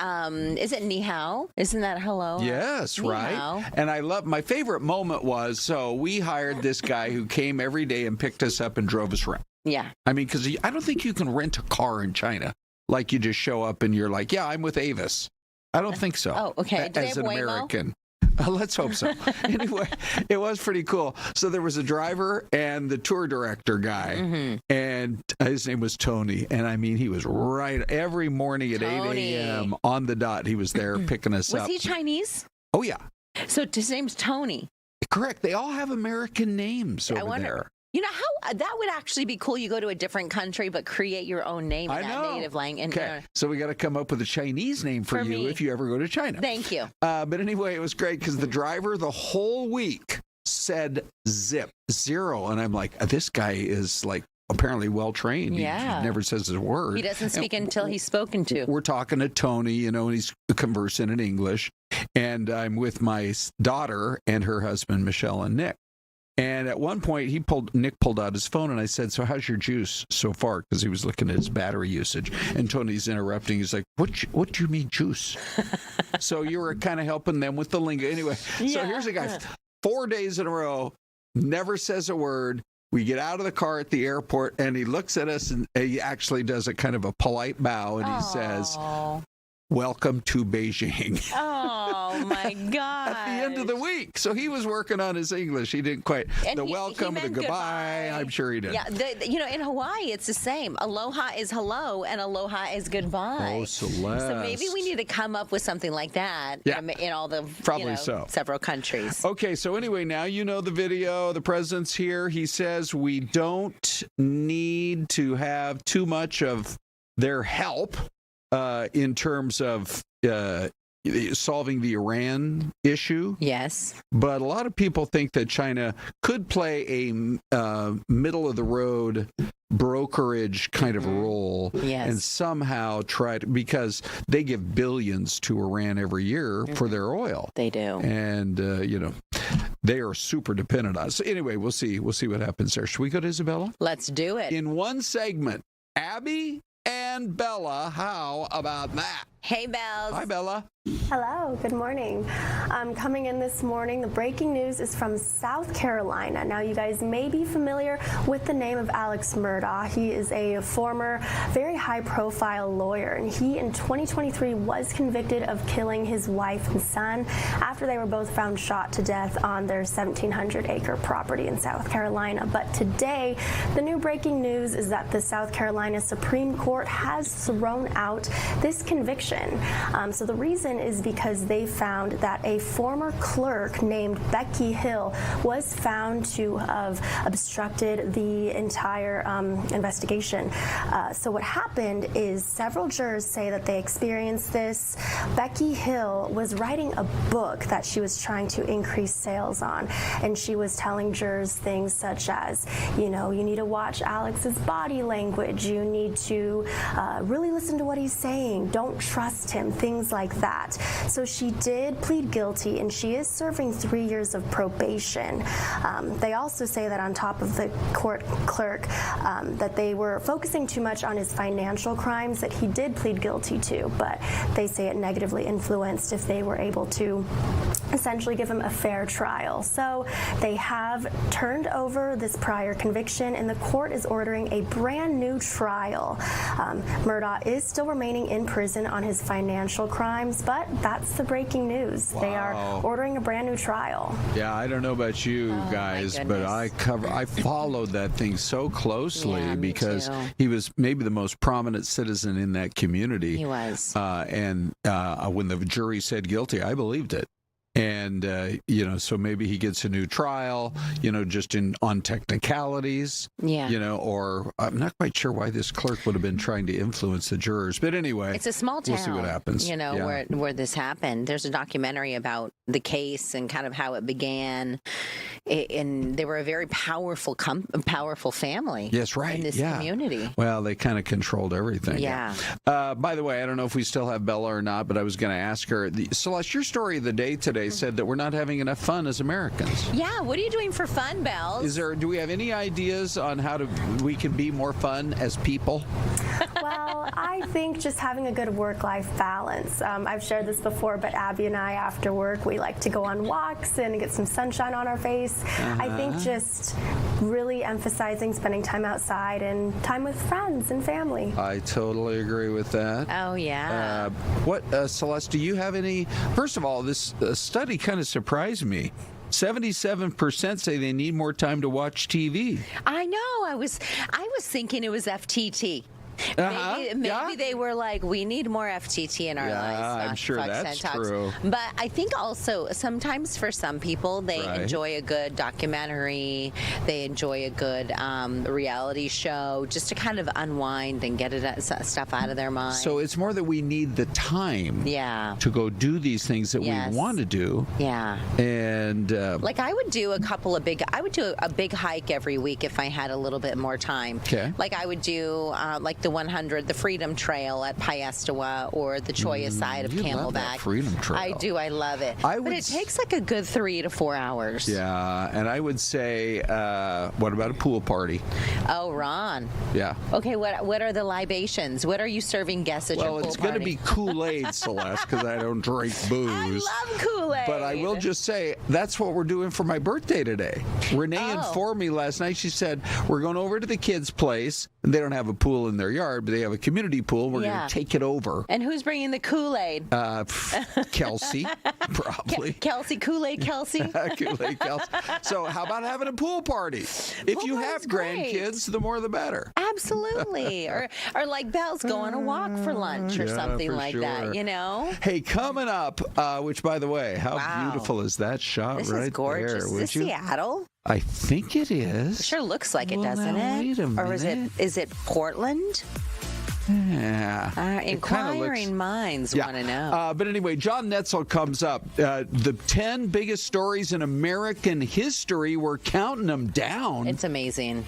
is it ni hao? Isn't that hello? Yes, Ni right. hao. And my favorite moment was, so we hired this guy who came every day and picked us up and drove us around. Yeah. I mean, because I don't think you can rent a car in China. Like you just show up and you're like, yeah, I'm with Avis. I don't think so. Oh, okay. Do they As have an Waymo? American. Let's hope so. Anyway, it was pretty cool. So there was a driver and the tour director guy, and his name was Tony. And I mean, he was right every morning at 8 a.m. on the dot. He was there picking us up. Was he Chinese? Oh, yeah. So his name's Tony. Correct. They all have American names over there. You know how that would actually be cool? You go to a different country, but create your own name in that native language. Okay, so we got to come up with a Chinese name for you me. if you ever go to China. Thank you. But anyway, it was great because the driver the whole week said zero. And I'm like, this guy is like apparently well trained. Yeah. He never says a word. He doesn't speak until he's spoken to. We're talking to Tony, and he's conversing in English. And I'm with my daughter and her husband, Michelle and Nick. And at one point, Nick pulled out his phone, and I said, so how's your juice so far? Because he was looking at his battery usage. And Tony's interrupting. He's like, what do you mean juice? So you were kind of helping them with the lingo. Anyway, so here's a guy, 4 days in a row, never says a word. We get out of the car at the airport, and he looks at us, and he actually does a kind of a polite bow, and he says, welcome to Beijing. Oh, my God. At the end of the week. So he was working on his English. He didn't quite. And the he welcome, the meant goodbye, I'm sure he did. Yeah, in Hawaii, it's the same. Aloha is hello, and aloha is goodbye. Oh, Celeste. So maybe we need to come up with something like that in all the several countries. Okay, so anyway, now you know the video. The president's here. He says we don't need to have too much of their help in terms of solving the Iran issue. Yes. But a lot of people think that China could play a middle-of-the-road brokerage kind of role and somehow try to, because they give billions to Iran every year for their oil. They do. And, they are super dependent on us. So anyway, we'll see what happens there. Should we go to Isabella? Let's do it. In one segment, Abby and Bella, how about that? Hey, Bells. Hi, Bella. Hello, good morning. Coming in this morning, the breaking news is from South Carolina. Now, you guys may be familiar with the name of Alex Murdo. He is a former, very high-profile lawyer, and he, in 2023, was convicted of killing his wife and son after they were both found shot to death on their 1,700-acre property in South Carolina. But today, the new breaking news is that the South Carolina Supreme Court has thrown out this conviction. So the reason is because they found that a former clerk named Becky Hill was found to have obstructed the entire investigation. So what happened is several jurors say that they experienced this. Becky Hill was writing a book that she was trying to increase sales on, and she was telling jurors things such as, you need to watch Alex's body language, you need to really listen to what he's saying, don't trust him, things like that. So she did plead guilty, and she is serving 3 years of probation. They also say that on top of the court clerk, that they were focusing too much on his financial crimes that he did plead guilty to, but they say it negatively influenced if they were able to essentially give him a fair trial. So they have turned over this prior conviction, and the court is ordering a brand new trial. Murdo is still remaining in prison on his financial crimes, but that's the breaking news. Wow. They are ordering a brand new trial. Yeah, I don't know about you guys, but I followed that thing so closely because he was maybe the most prominent citizen in that community. He was. And when the jury said guilty, I believed it. And, so maybe he gets a new trial, just on technicalities. Yeah. Or I'm not quite sure why this clerk would have been trying to influence the jurors. But anyway, it's a small town. We'll see what happens. Where this happened. There's a documentary about the case and kind of how it began. And they were a very powerful family. Yes, right. In this community. Well, they kind of controlled everything. Yeah. By the way, I don't know if we still have Bella or not, but I was going to ask her. Celeste, your story of the day today said that we're not having enough fun as Americans. Yeah. What are you doing for fun, Bells? Do we have any ideas on how we can be more fun as people? Well, I think just having a good work-life balance. I've shared this before, but Abby and I, after work, we like to go on walks and get some sunshine on our face. I think just really emphasizing spending time outside and time with friends and family. I totally agree with that. Oh, yeah. Celeste, do you have any? First of all, this study kind of surprised me. 77% say they need more time to watch TV. I know. I was thinking it was FTT. Maybe they were like, we need more FTT in our lives. I'm sure that's true. But I think also sometimes for some people, they enjoy a good documentary, they enjoy a good reality show, just to kind of unwind and get stuff out of their mind. So it's more that we need the time to go do these things that we want to do. Yeah. And like I would do a big hike every week if I had a little bit more time. Okay. Like I would do the Freedom Trail at Piestewa or the Choya side of Camelback. Love that Freedom Trail. I do. I love it. But it takes like a good 3 to 4 hours. Yeah, and I would say, what about a pool party? Oh, Ron. Yeah. Okay, what are the libations? What are you serving guests at your pool party? Well, it's going to be Kool-Aid, Celeste, because I don't drink booze. I love Kool-Aid. But I will just say, that's what we're doing for my birthday today. Renee informed me last night. She said, we're going over to the kids' place. And they don't have a pool in their yard, but they have a community pool. We're going to take it over. And who's bringing the Kool-Aid? Kelsey, probably. Kool-Aid Kelsey. Kool-Aid Kelsey. So how about having a pool party? If you have grandkids, the more the better. Absolutely. or like Belle's go on a walk for lunch or something like that, Hey, coming up, which, by the way, how beautiful is that shot this right is gorgeous. there? Is this Seattle? I think it is. It sure looks like it, doesn't it? Wait a minute. Or is it Portland? Yeah. Inquiring minds want to know. But anyway, Jon Noetzel comes up. The 10 biggest stories in American history, we're counting them down. It's amazing.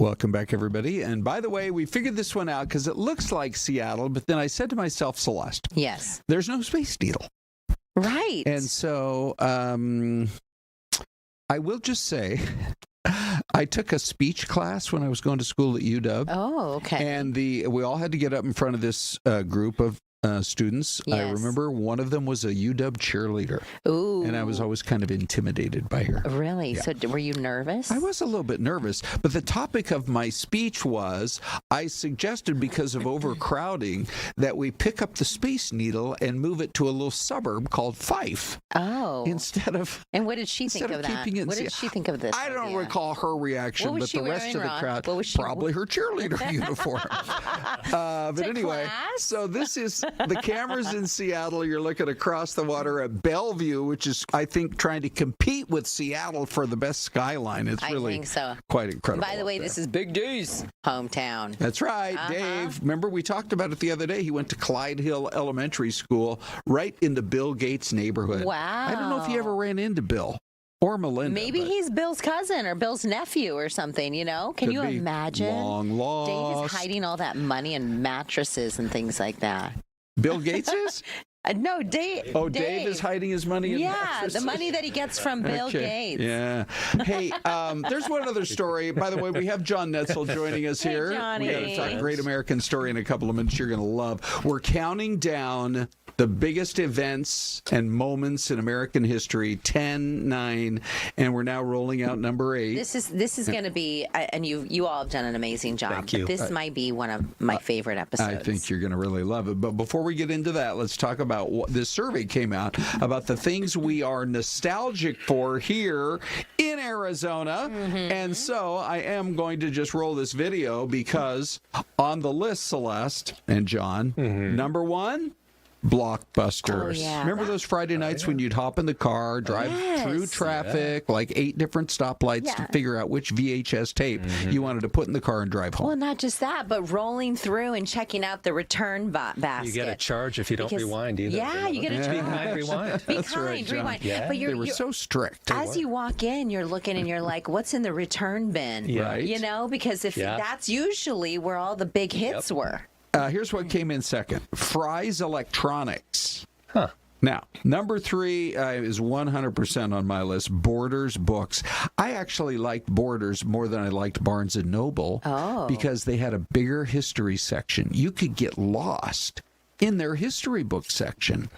Welcome back, everybody. And by the way, we figured this one out because it looks like Seattle, but then I said to myself, Celeste, Yes. there's no Space Needle. Right. And so I will just say, I took a speech class when I was going to school at UW. Oh, okay. And we all had to get up in front of this group of students. Yes. I remember one of them was a UW cheerleader. Ooh. And I was always kind of intimidated by her. Really? Yeah. So were you nervous? I was a little bit nervous, but the topic of my speech was I suggested, because of overcrowding, that we pick up the Space Needle and move it to a little suburb called Fife. Oh. Instead of. And what did she think of that? keeping it in What did she think of this? I don't idea? recall her reaction, What was but she the rest wearing, of the Ron? crowd, What was she probably her cheerleader uniform. But To anyway, class? so this is the cameras in Seattle. You're looking across the water at Bellevue, which is, I think, trying to compete with Seattle for the best skyline. It's I really think so. quite incredible. By the way, up this there. is Big D's hometown. That's right, Dave. Remember, we talked about it the other day. He went to Clyde Hill Elementary School right in the Bill Gates neighborhood. Wow. I don't know if you ever ran into Bill or Melinda. Maybe but he's Bill's cousin or Bill's nephew or something, you know? Can could you be imagine? long lost. Dave is hiding all that money and mattresses and things like that. Bill Gates is? No, Dave. Oh, Dave is hiding his money in Yeah, mattresses. the money that he gets from Bill Gates. Yeah. Hey, there's one other story. By the way, we have Jon Noetzel joining us Hey, here. Johnny. We got to talk Great American Story in a couple of minutes you're going to love. We're counting down the biggest events and moments in American history, 10, 9, and we're now rolling out number 8. This is going to be, and you all have done an amazing job. Thank you. But this might be one of my favorite episodes. I think you're going to really love it. But before we get into that, let's talk about what this survey came out about the things we are nostalgic for here in Arizona. And so I am going to just roll this video because on the list, Celeste and John, number 1, Blockbusters. Oh, yeah. Remember those Friday nights when you'd hop in the car, drive through traffic, like 8 different stoplights to figure out which VHS tape you wanted to put in the car and drive home? Well, not just that, but rolling through and checking out the return basket. You get a charge if you don't rewind either. Yeah, you get a charge. Be kind, rewind. Be That's kind, right, John. rewind. Yeah. But They were so strict. As you walk in, you're looking and you're like, what's in the return bin? Yeah. Right. You know, because if that's usually where all the big hits were. Here's what came in second. Fry's Electronics. Huh. Now, number 3 is 100% on my list. Borders books. I actually liked Borders more than I liked Barnes & Noble because they had a bigger history section. You could get lost in their history book section.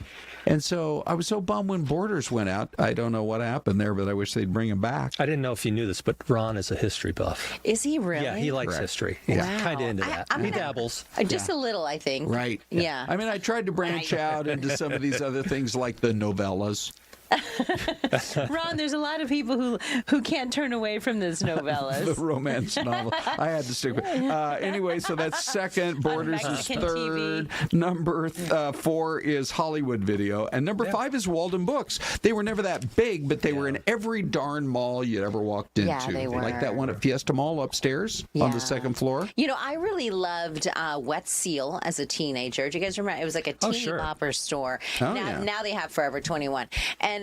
And so I was so bummed when Borders went out. I don't know what happened there, but I wish they'd bring him back. I didn't know if you knew this, but Ron is a history buff. Is he really? Yeah, he likes history. He's kind of into that. He dabbles. Just a little, I think. Right. Yeah. I mean, I tried to branch out into some of these other things like the novellas. Ron, there's a lot of people who can't turn away from this novellas. The romance novel. I had to stick with anyway, so that's second. Borders is third. Number 4 is Hollywood Video. And number 5 is Walden Books. They were never that big, but they were in every darn mall you'd ever walked into. Yeah, they were. Like that one at Fiesta Mall upstairs on the second floor. You know, I really loved Wet Seal as a teenager. Do you guys remember? It was like a teeny bopper store. Now they have Forever 21. And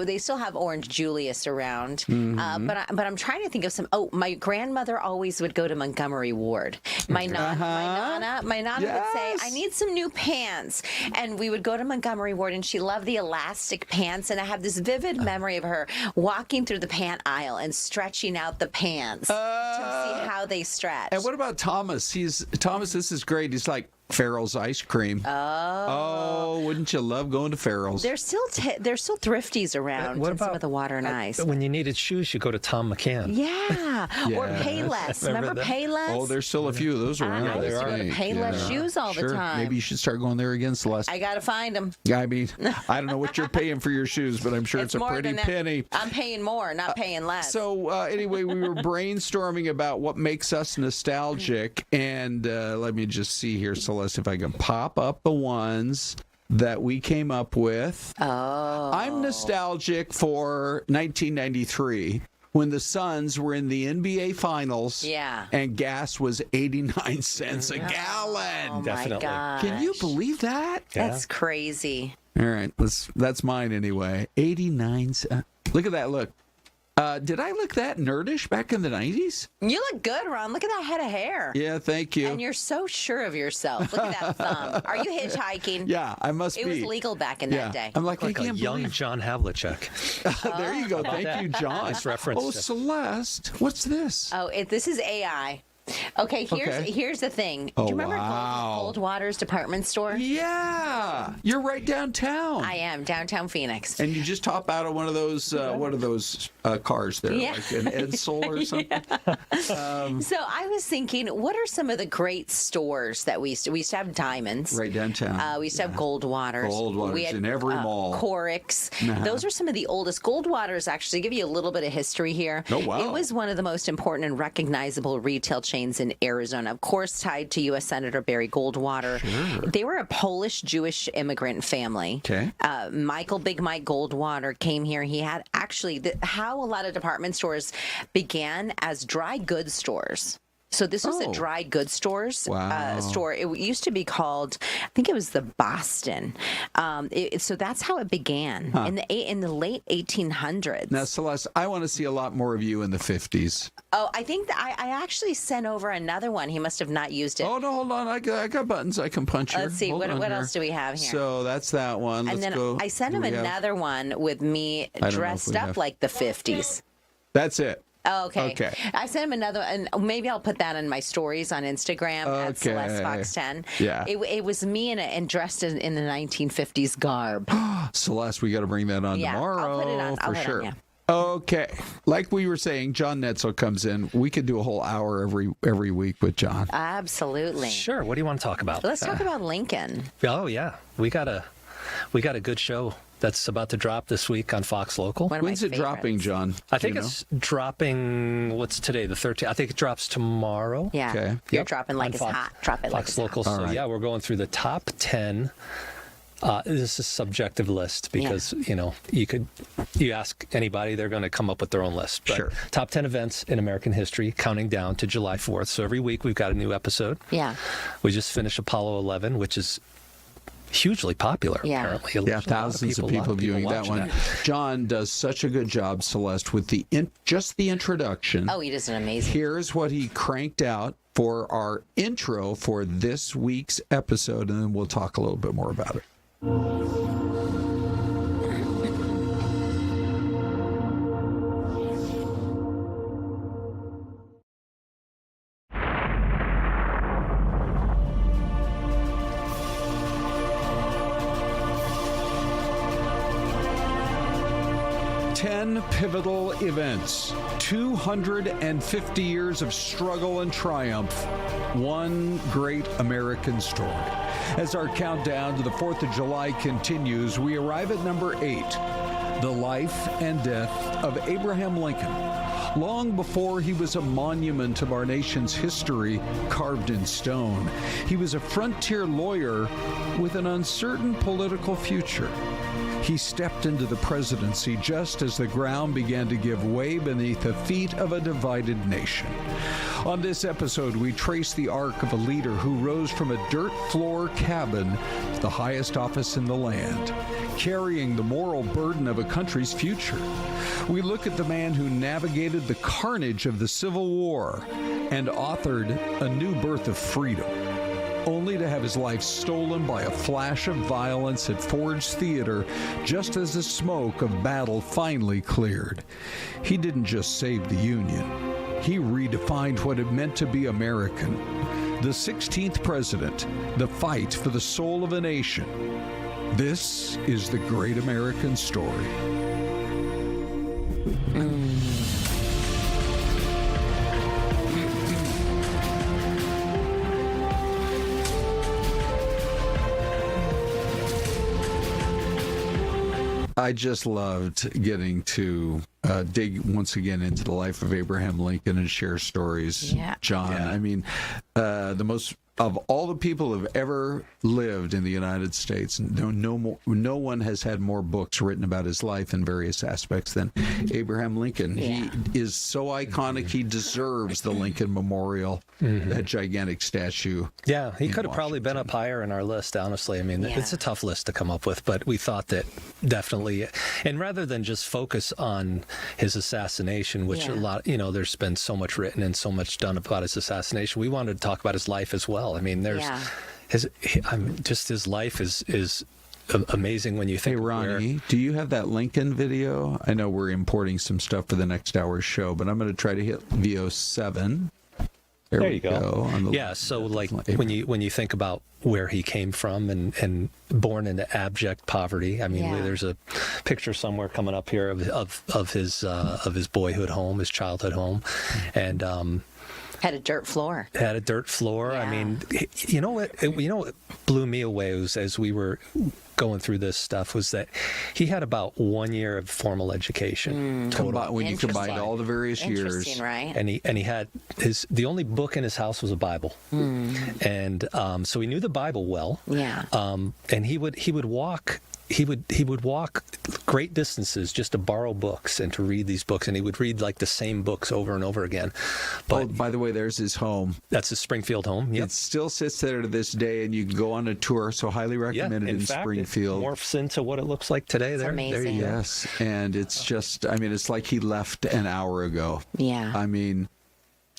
they still have Orange Julius around. But I'm trying to think of some. Oh, my grandmother always would go to Montgomery Ward. My nana would say, I need some new pants. And we would go to Montgomery Ward, and she loved the elastic pants. And I have this vivid memory of her walking through the pant aisle and stretching out the pants to see how they stretch. And what about Thomas? Thomas, this is great. He's like, Farrell's ice cream. Oh, wouldn't you love going to Farrell's? There's still thrifties around. What in some of the water and ice? When you needed shoes, you go to Tom McCann. Yeah, or Payless. Remember Payless? Oh, there's still a few of those around. I used to go to Payless shoes all the time. Maybe you should start going there again, Celeste. I got to find them. I mean, I don't know what you're paying for your shoes, but I'm sure it's a pretty penny. I'm paying more, not paying less. So anyway, we were brainstorming about what makes us nostalgic, and let me just see here, Celeste, if I can pop up the ones that we came up with. I'm nostalgic for 1993 when the Suns were in the NBA Finals and gas was 89 cents a gallon. Definitely. Can you believe that? That's crazy. All right, that's mine anyway. 89 cents. Look at that, look. Did I look that nerdish back in the 90s? You look good, Ron. Look at that head of hair. Yeah, thank you. And you're so sure of yourself. Look at that thumb. Are you hitchhiking? Yeah, I must be. It was legal back in that day. I'm like, I a can't young believe. John Havlicek. There you go. Thank you, John. Nice reference. Oh, Celeste, what's this? Oh, this is AI. Okay, here's the thing. Do you remember Goldwater's department store? Yeah, you're right downtown. I am downtown Phoenix. And you just hop out of one of those cars there, like an Edsel or something. So I was thinking, what are some of the great stores that we used to have? Diamonds right downtown. We used to have Goldwaters. Goldwaters in every mall. Corix. Those are some of the oldest. Goldwaters, actually, to give you a little bit of history here. Oh, wow. It was one of the most important and recognizable retail chains in Arizona, of course, tied to U.S. Senator Barry Goldwater. Sure. They were a Polish-Jewish immigrant family. Okay. Big Mike Goldwater came here. He had actually how a lot of department stores began as dry goods stores. So this was a dry goods store. It used to be called, I think it was the Boston. So that's how it began in the late 1800s. Now, Celeste, I want to see a lot more of you in the 50s. Oh, I think that I actually sent over another one. He must have not used it. Oh, no, hold on. I got buttons I can punch here. Let's see. What else do we have here? So that's that one. And then I sent him another one with me dressed up like the 50s. That's it. Oh, okay. I sent him another, and maybe I'll put that in my stories on Instagram at Celeste Fox 10. Yeah. It was me and dressed in the 1950s garb. Celeste, we got to bring that on tomorrow. I'll put it on. For sure. Okay. Like we were saying, Jon Noetzel comes in. We could do a whole hour every week with John. Absolutely. Sure. What do you want to talk about? Let's talk about Lincoln. Oh, yeah. We got a good show that's about to drop this week on Fox Local. When's it dropping, John? I think it's dropping, what's today, the 13th? I think it drops tomorrow. Yeah. Okay. You're dropping like it's hot. Drop it like it's Local. hot. So, yeah, we're going through the top 10. This is a subjective list because, you ask anybody, they're going to come up with their own list. But top 10 events in American history, counting down to July 4th. So every week we've got a new episode. Yeah. We just finished Apollo 11, which is hugely popular, apparently. Yeah, thousands of people viewing that one. John does such a good job, Celeste, with just the introduction. Oh, he does an amazing. Here's what he cranked out for our intro for this week's episode, and then we'll talk a little bit more about it. Pivotal events, 250 years of struggle and triumph, one great American story. As our countdown to the 4th of July continues, we arrive at number 8, the life and death of Abraham Lincoln. Long before he was a monument of our nation's history carved in stone, he was a frontier lawyer with an uncertain political future. He stepped into the presidency just as the ground began to give way beneath the feet of a divided nation. On this episode, we trace the arc of a leader who rose from a dirt floor cabin to the highest office in the land, carrying the moral burden of a country's future. We look at the man who navigated the carnage of the Civil War and authored a new birth of freedom, only to have his life stolen by a flash of violence at Ford's Theater just as the smoke of battle finally cleared. He didn't just save the Union. He redefined what it meant to be American. The 16th president, the fight for the soul of a nation. This is the great American story. I just loved getting to dig once again into the life of Abraham Lincoln and share stories. Yeah. John, I mean, the most of all the people who have ever lived in the United States, no one has had more books written about his life in various aspects than Abraham Lincoln. Yeah. He is so iconic, he deserves the Lincoln Memorial, that gigantic statue. Yeah, he could have probably been up higher in our list, honestly. I mean, it's a tough list to come up with, but we thought that definitely, and rather than just focus on his assassination, which a lot, there's been so much written and so much done about his assassination, we wanted to talk about his life as well. I mean, there's his life is amazing when you think. Hey, Ronnie, do you have that Lincoln video? I know we're importing some stuff for the next hour's show, but I'm going to try to hit VO7. There you go. So like when you think about where he came from and born into abject poverty. I mean, there's a picture somewhere coming up here of his boyhood home, his childhood home, and had a dirt floor. Yeah. I mean, you know what blew me away was, as we were going through this stuff, was that he had about 1 year of formal education total. When you combine all the various years, right? And he had the only book in his house was a Bible, and so he knew the Bible well. Yeah. And he would walk. He would walk great distances just to borrow books and to read these books, and he would read like the same books over and over again. But by the way, there's his home. That's his Springfield home. Yep. It still sits there to this day, and you can go on a tour. So highly recommended in fact, Springfield. It morphs into what it looks like today. There you go. Yes, and it's just, I mean, it's like he left an hour ago. Yeah. I mean,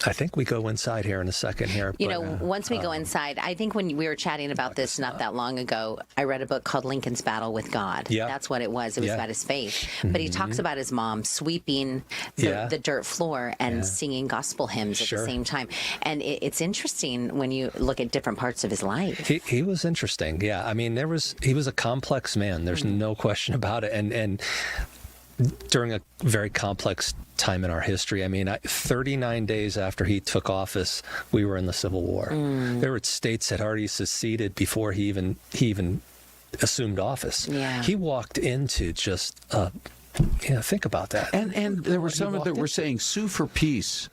I think we go inside here in a second here. Once we go inside, I think when we were chatting about this not that long ago, I read a book called Lincoln's Battle with God. Yeah. That's what it was. It was about his faith. But he talks about his mom sweeping the dirt floor and singing gospel hymns at the same time. And it's interesting when you look at different parts of his life. He was interesting. Yeah. I mean, he was a complex man. There's no question about it. And during a very complex time in our history. I mean, 39 days after he took office, we were in the Civil War. There were states that had already seceded before he even assumed office. Yeah. He walked into just, think about that. And there were some that were saying, sue for peace.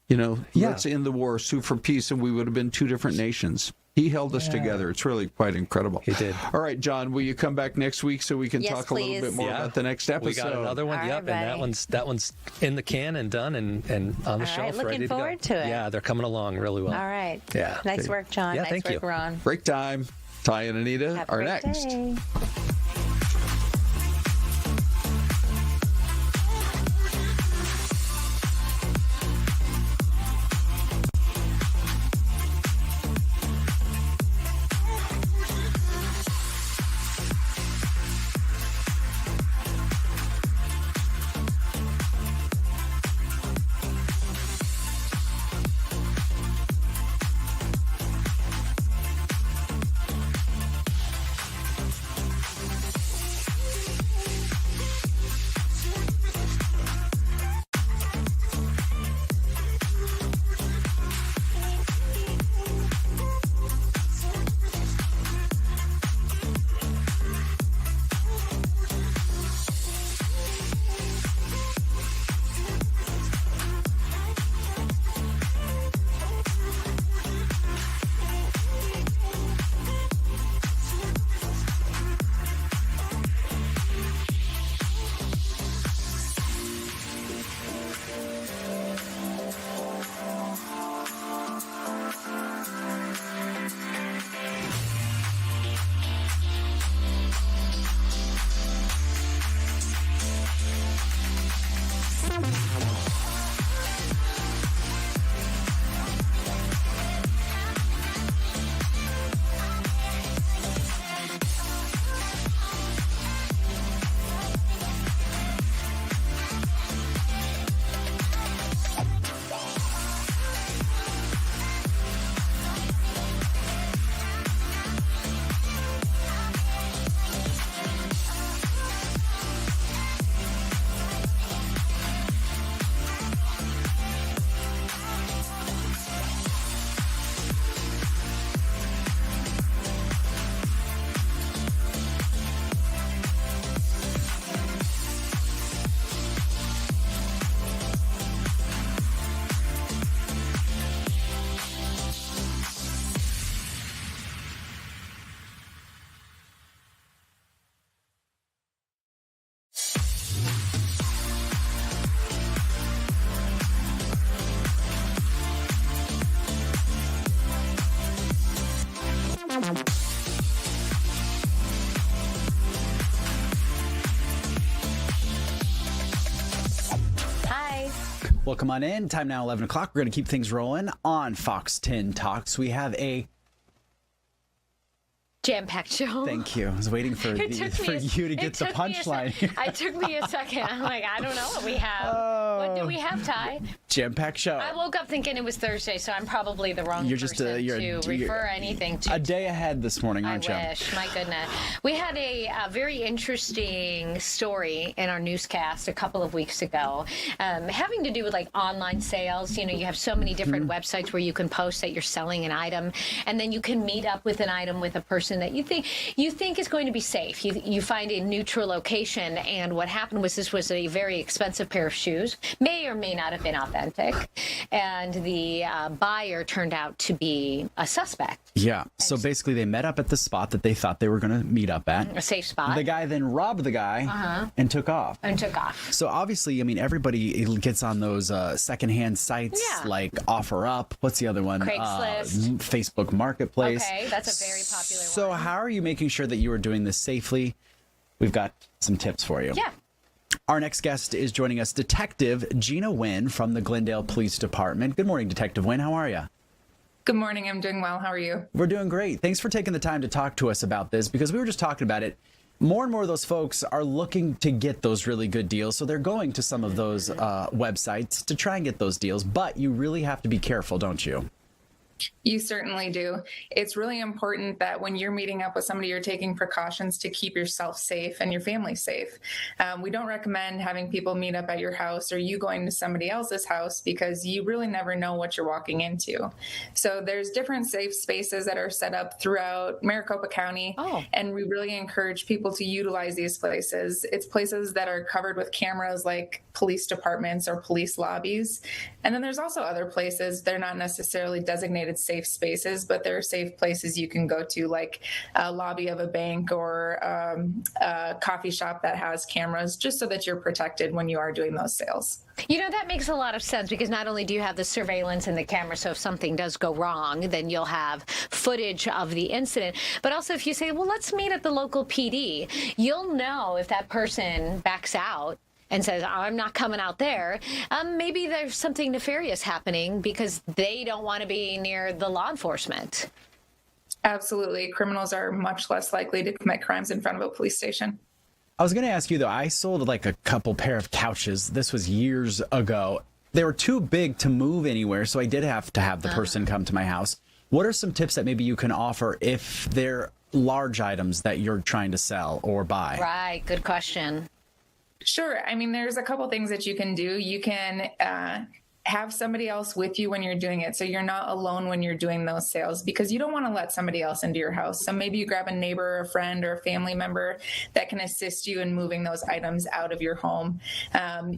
Let's end the war, sue for peace, and we would have been two different nations. He held us together. It's really quite incredible. He did. All right, John, will you come back next week so we can talk a little bit more about the next episode? We got another one. All and right, that one's in the can and done and on the shelf, ready to go. Looking forward to it. Yeah, they're coming along really well. All right. Yeah. Nice work, John. Yeah, nice thank work, you. Ron. Break time. Ty and Anita are next. Day. available, come on in. Time now 11 o'clock. We're going to keep things rolling on Fox 10 Talks. We have a jam-packed show. Thank you. I was waiting for you to get the punchline. It took me a second. I'm like, I don't know what we have. What do we have, Ty? Jam-packed show. I woke up thinking it was Thursday, so I'm probably the wrong person to refer anything to. A day ahead this morning, aren't you? I wish. My goodness. We had a very interesting story in our newscast a couple of weeks ago, having to do with like online sales. You know, you have so many different websites where you can post that you're selling an item, and then you can meet up with an item with a person that you think is going to be safe. You find a neutral location, and what happened was this was a very expensive pair of shoes, may or may not have been authentic, and the buyer turned out to be a suspect. Yeah. So basically, they met up at the spot that they thought they were going to meet up at. A safe spot. The guy then robbed the guy and took off. So obviously, I mean, everybody gets on those secondhand sites like OfferUp. What's the other one? Craigslist. Facebook Marketplace. Okay, that's a very popular one. So how are you making sure that you are doing this safely? We've got some tips for you. Yeah. Our next guest is joining us, Detective Gina Wynn from the Glendale Police Department. Good morning, Detective Wynn. How are you? Good morning. I'm doing well. How are you? We're doing great. Thanks for taking the time to talk to us about this, because we were just talking about it. More and more of those folks are looking to get those really good deals, so they're going to some of those websites to try and get those deals. But you really have to be careful, don't you? You certainly do. It's really important that when you're meeting up with somebody, you're taking precautions to keep yourself safe and your family safe. We don't recommend having people meet up at your house or you going to somebody else's house, because you really never know what you're walking into. So there's different safe spaces that are set up throughout Maricopa County, and we really encourage people to utilize these places. It's places that are covered with cameras like police departments or police lobbies. And then there's also other places. They're not necessarily designated safe spaces, but there are safe places you can go to, like a lobby of a bank or a coffee shop that has cameras, just so that you're protected when you are doing those sales. You know, that makes a lot of sense, because not only do you have the surveillance and the camera, so if something does go wrong, then you'll have footage of the incident. But also if you say, well, let's meet at the local PD, you'll know if that person backs out and says, I'm not coming out there, maybe there's something nefarious happening because they don't want to be near the law enforcement. Absolutely. Criminals are much less likely to commit crimes in front of a police station. I was going to ask you, though, I sold like a couple pair of couches. This was years ago. They were too big to move anywhere, so I did have to have the person come to my house. What are some tips that maybe you can offer if they're large items that you're trying to sell or buy? Right. Good question. Sure. I mean, there's a couple things that you can do. You can have somebody else with you when you're doing it, so you're not alone when you're doing those sales, because you don't want to let somebody else into your house. So maybe you grab a neighbor, a friend, or a family member that can assist you in moving those items out of your home.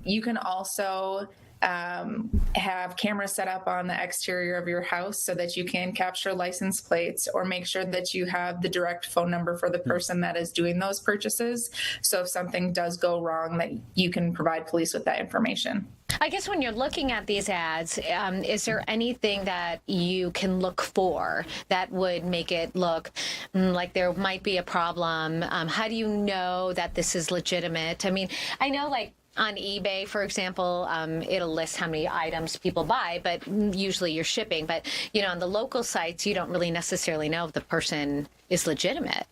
You can also have cameras set up on the exterior of your house so that you can capture license plates, or make sure that you have the direct phone number for the person that is doing those purchases. So if something does go wrong, that you can provide police with that information. I guess when you're looking at these ads, is there anything that you can look for that would make it look like there might be a problem? How do you know that this is legitimate? I mean, I know like on eBay, for example, it'll list how many items people buy, but usually you're shipping. But, you know, on the local sites, you don't really necessarily know if the person is legitimate.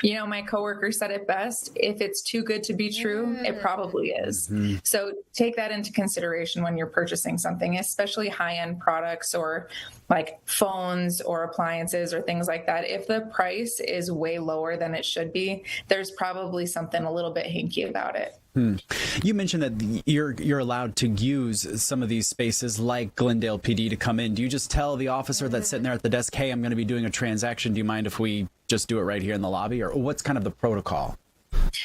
You know, my coworker said it best. If it's too good to be true, it probably is. So take that into consideration when you're purchasing something, especially high-end products or like phones or appliances or things like that. If the price is way lower than it should be, there's probably something a little bit hinky about it. You mentioned that you're allowed to use some of these spaces like Glendale PD to come in. Do you just tell the officer that's sitting there at the desk, hey, I'm going to be doing a transaction. Do you mind if we just do it right here in the lobby? Or what's kind of the protocol?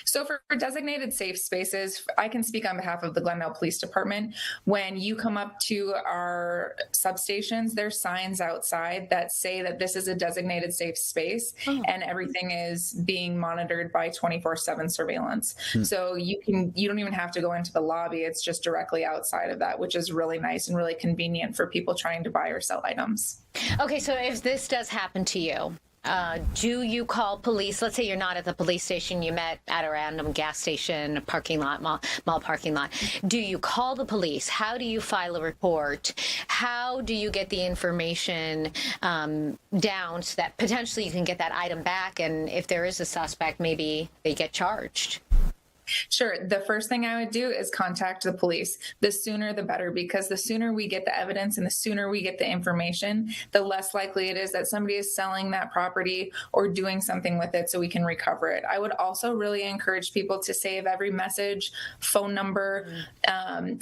So for designated safe spaces, I can speak on behalf of the Glendale Police Department. When you come up to our substations, there's signs outside that say that this is a designated safe space and everything is being monitored by 24/7 surveillance. So you don't even have to go into the lobby. It's just directly outside of that, which is really nice and really convenient for people trying to buy or sell items. Okay, so if this does happen to you, do you call police? Let's say you're not at the police station, you met at a random gas station, parking lot, mall parking lot. Do you call the police? How do you file a report? How do you get the information down so that potentially you can get that item back? And if there is a suspect, maybe they get charged? Sure. The first thing I would do is contact the police. The sooner the better, because the sooner we get the evidence and the sooner we get the information, the less likely it is that somebody is selling that property or doing something with it so we can recover it. I would also really encourage people to save every message, phone number,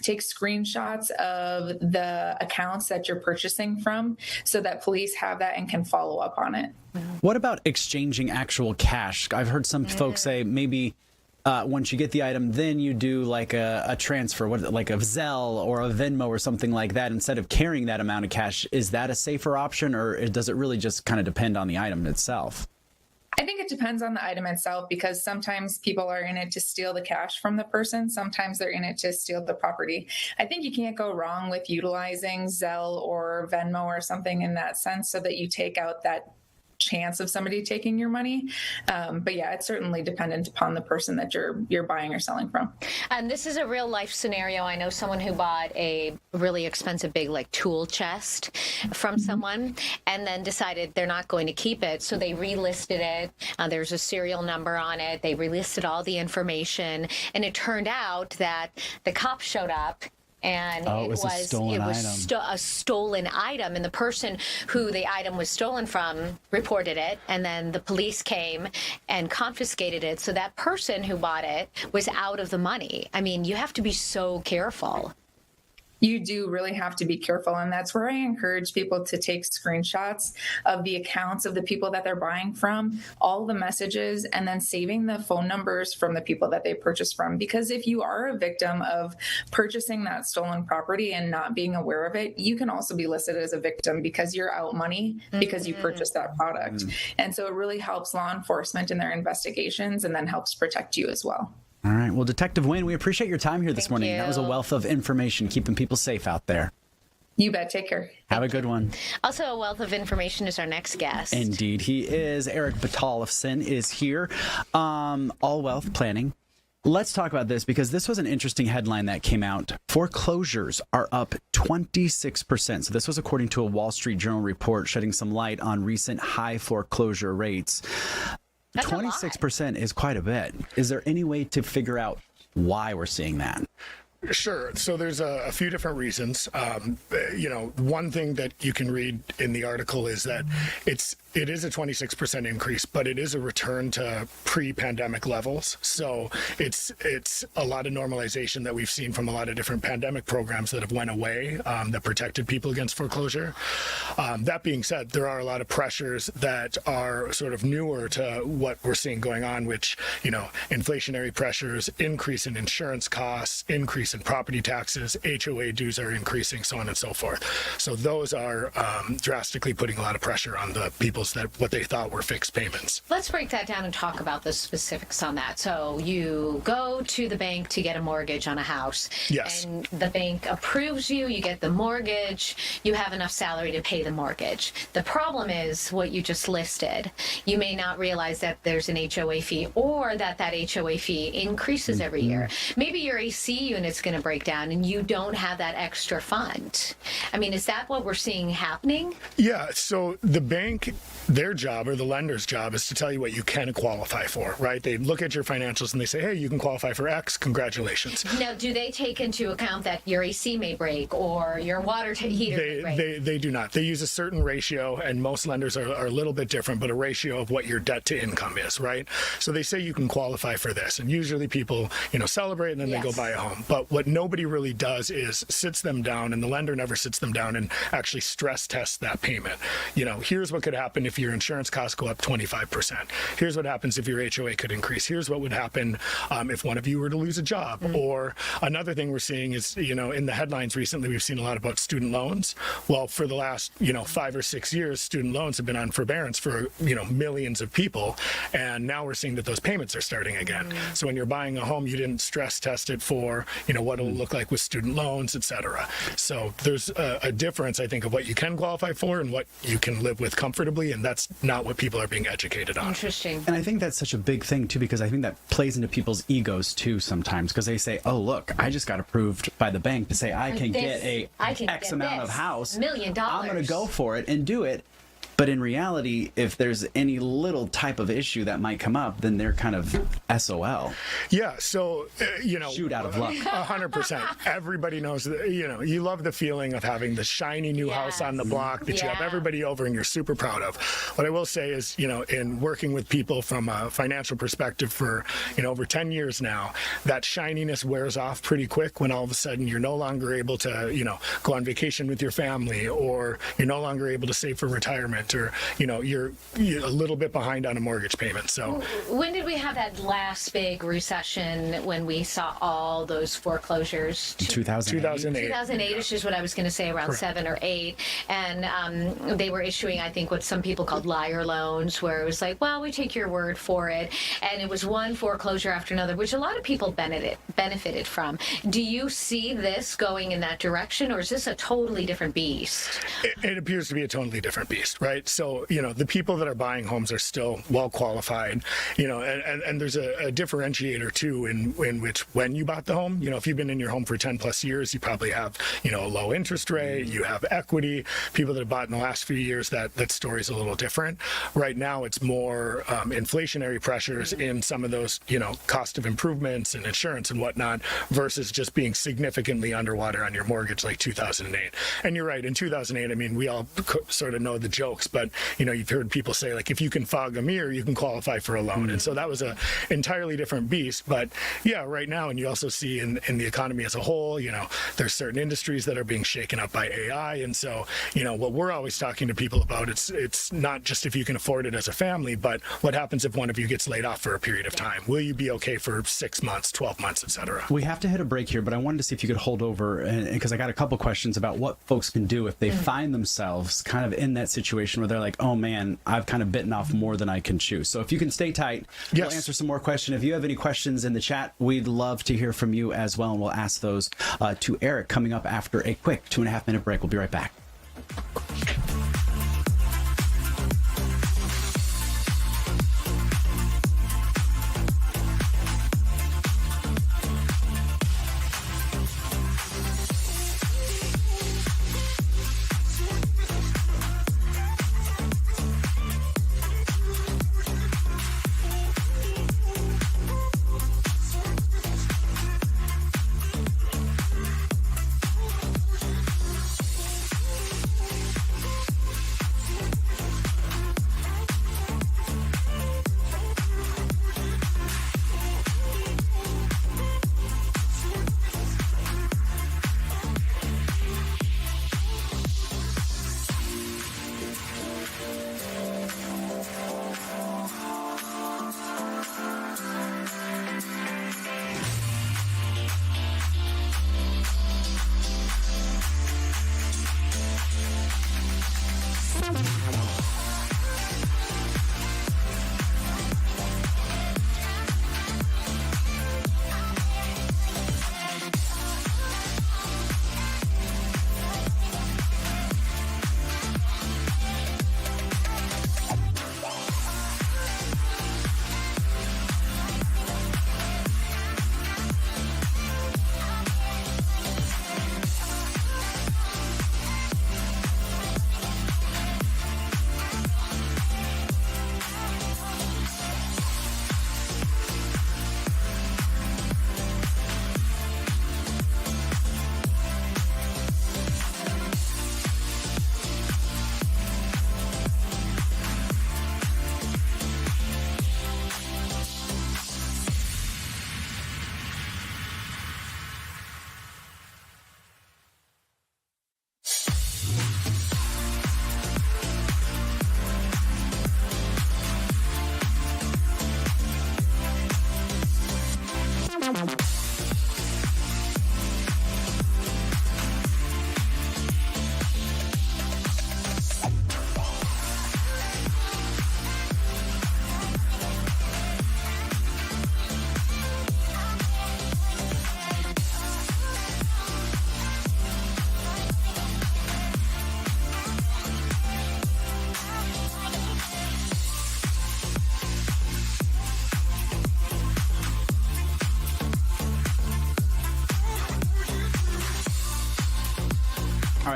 take screenshots of the accounts that you're purchasing from so that police have that and can follow up on it. What about exchanging actual cash? I've heard some folks say maybe once you get the item, then you do like a transfer, like a Zelle or a Venmo or something like that, instead of carrying that amount of cash. Is that a safer option, or does it really just kind of depend on the item itself? I think it depends on the item itself, because sometimes people are in it to steal the cash from the person. Sometimes they're in it to steal the property. I think you can't go wrong with utilizing Zelle or Venmo or something in that sense, so that you take out that chance of somebody taking your money. But yeah, it's certainly dependent upon the person that you're buying or selling from. And this is a real life scenario. I know someone who bought a really expensive big like tool chest from someone and then decided they're not going to keep it. So they relisted it. There's a serial number on it. They relisted all the information. And it turned out that the cops showed up, and it was a stolen item, and the person who the item was stolen from reported it, and then the police came and confiscated it. So that person who bought it was out of the money. I mean, you have to be so careful. You do really have to be careful. And that's where I encourage people to take screenshots of the accounts of the people that they're buying from, all the messages, and then saving the phone numbers from the people that they purchased from. Because if you are a victim of purchasing that stolen property and not being aware of it, you can also be listed as a victim because you're out money because you purchased that product. And so it really helps law enforcement in their investigations and then helps protect you as well. All right. Well, Detective Wynn, we appreciate your time here this morning. That was a wealth of information, keeping people safe out there. You bet. Take care. Have a good one. Also, a wealth of information is our next guest. Indeed, he is. Eric Bottolfsen is here. All Wealth Planning. Let's talk about this, because this was an interesting headline that came out. Foreclosures are up 26%. So this was according to a Wall Street Journal report shedding some light on recent high foreclosure rates. 26% is quite a bit. Is there any way to figure out why we're seeing that? Sure. So there's a few different reasons. One thing that you can read in the article is that it is a 26% increase, but it is a return to pre-pandemic levels. So it's a lot of normalization that we've seen from a lot of different pandemic programs that have went away that protected people against foreclosure. That being said, there are a lot of pressures that are sort of newer to what we're seeing going on, which, inflationary pressures, increase in insurance costs, increase in property taxes, HOA dues are increasing, so on and so forth. So those are drastically putting a lot of pressure on the people's that what they thought were fixed payments. Let's break that down and talk about the specifics on that. So you go to the bank to get a mortgage on a house. Yes. And the bank approves you, you get the mortgage, you have enough salary to pay the mortgage. The problem is what you just listed. You may not realize that there's an HOA fee, or that HOA fee increases every year. Maybe your AC unit's going to break down and you don't have that extra fund. I mean, is that what we're seeing happening? Yeah. So the bank, their job, or the lender's job, is to tell you what you can qualify for, right? They look at your financials and they say, hey, you can qualify for X, congratulations. Now, do they take into account that your AC may break or your water heater may break? They do not. They use a certain ratio, and most lenders are a little bit different, but a ratio of what your debt to income is, right? So they say you can qualify for this, and usually people, celebrate and then they go buy a home. But what nobody really does is sits them down, and the lender never sits them down and actually stress tests that payment. Here's what could happen if your insurance costs go up 25%. Here's what happens if your HOA could increase. Here's what would happen if one of you were to lose a job. Or another thing we're seeing is, in the headlines recently, we've seen a lot about student loans. Well, for the last, 5 or 6 years, student loans have been on forbearance for, millions of people. And now we're seeing that those payments are starting again. So when you're buying a home, you didn't stress test it for, what it'll look like with student loans, et cetera. So there's a difference, I think, of what you can qualify for and what you can live with comfortably correctly, and that's not what people are being educated on. Interesting. And I think that's such a big thing too, because I think that plays into people's egos too sometimes, because they say, oh look, I just got approved by the bank to say I can get a X amount of house, $1 million. I'm going to go for it and do it. But in reality, if there's any little type of issue that might come up, then they're kind of SOL. Yeah, so, shoot out of luck. 100%. Everybody knows that, you love the feeling of having the shiny new house on the block that you have everybody over and you're super proud of. What I will say is, in working with people from a financial perspective for, over 10 years now, that shininess wears off pretty quick when all of a sudden you're no longer able to, go on vacation with your family, or you're no longer able to save for retirement, or you're a little bit behind on a mortgage payment. So when did we have that last big recession when we saw all those foreclosures? 2008. 2008-ish is what I was going to say, around Correct. 7 or 8. And they were issuing, I think, what some people called liar loans, where it was like, well, we take your word for it. And it was one foreclosure after another, which a lot of people benefited from. Do you see this going in that direction, or is this a totally different beast? It appears to be a totally different beast, right? So, the people that are buying homes are still well qualified, and there's a differentiator too in which when you bought the home, if you've been in your home for 10 plus years, you probably have, a low interest rate, you have equity. People that have bought in the last few years, that story's a little different. Right now, it's more inflationary pressures in some of those, cost of improvements and insurance and whatnot, versus just being significantly underwater on your mortgage like 2008. And you're right, in 2008, I mean, we all sort of know the jokes, but you've heard people say, like, if you can fog a mirror, you can qualify for a loan. And so that was a entirely different beast. But yeah, right now, and you also see in the economy as a whole, there's certain industries that are being shaken up by AI. And so, what we're always talking to people about, it's not just if you can afford it as a family, but what happens if one of you gets laid off for a period of time? Will you be okay for 6 months, 12 months, et cetera? We have to hit a break here, but I wanted to see if you could hold over, because I got a couple questions about what folks can do if they find themselves kind of in that situation where they're like, oh man, I've kind of bitten off more than I can chew. So if you can stay tight, we'll answer some more questions. If you have any questions in the chat, we'd love to hear from you as well, and we'll ask those to Eric coming up after a quick 2.5-minute break. We'll be right back.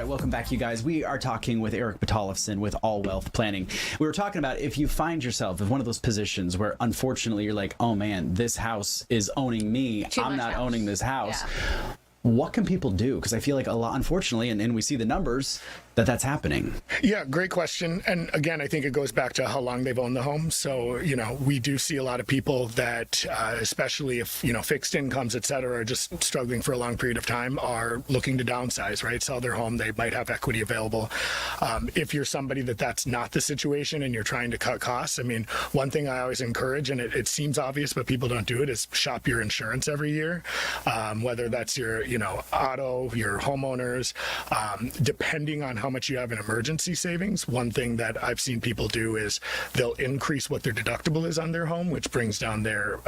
right, welcome back, you guys. We are talking with Eric Bottolfsen with All Wealth Planning. We were talking about if you find yourself in one of those positions where unfortunately you're like, oh man, this house is owning me. I'm not owning this house. Yeah. What can people do? Because I feel like a lot, unfortunately, and we see the numbers, that's happening. Yeah, great question. And again, I think it goes back to how long they've owned the home. So, we do see a lot of people that, especially if, fixed incomes, et cetera, are just struggling for a long period of time, are looking to downsize, right? Sell their home. They might have equity available. If you're somebody that's not the situation and you're trying to cut costs, I mean, one thing I always encourage, and it seems obvious, but people don't do it, is shop your insurance every year. Whether that's your, auto, your homeowners, depending on how much you have in emergency savings. One thing that I've seen people do is they'll increase what their deductible is on their home, which brings down their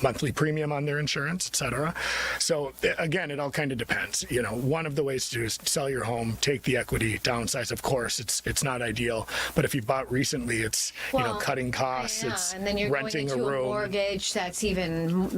monthly premium on their insurance, et cetera. So again, it all kind of depends. One of the ways to do is sell your home, take the equity, downsize. Of course, it's not ideal, but if you bought recently, it's cutting costs, it's and then you're renting going into a room. A mortgage that's even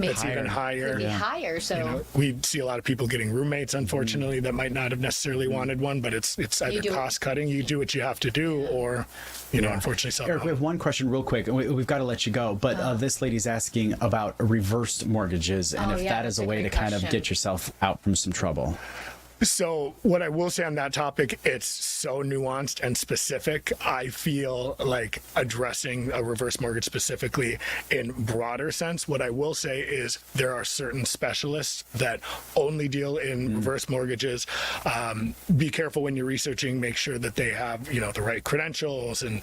higher. Could be higher. So we see a lot of people getting roommates, unfortunately, that might not have necessarily wanted one, but it's either cost cutting, you do what you have to do, or unfortunately sell. Eric, we have one question real quick, and we've got to let you go. But this lady's asking about reversed mortgages, and if that is a way to kind of get yourself out from some trouble. So what I will say on that topic, it's so nuanced and specific. I feel like addressing a reverse mortgage specifically in broader sense, what I will say is there are certain specialists that only deal in reverse mortgages. Be careful when you're researching, make sure that they have, the right credentials and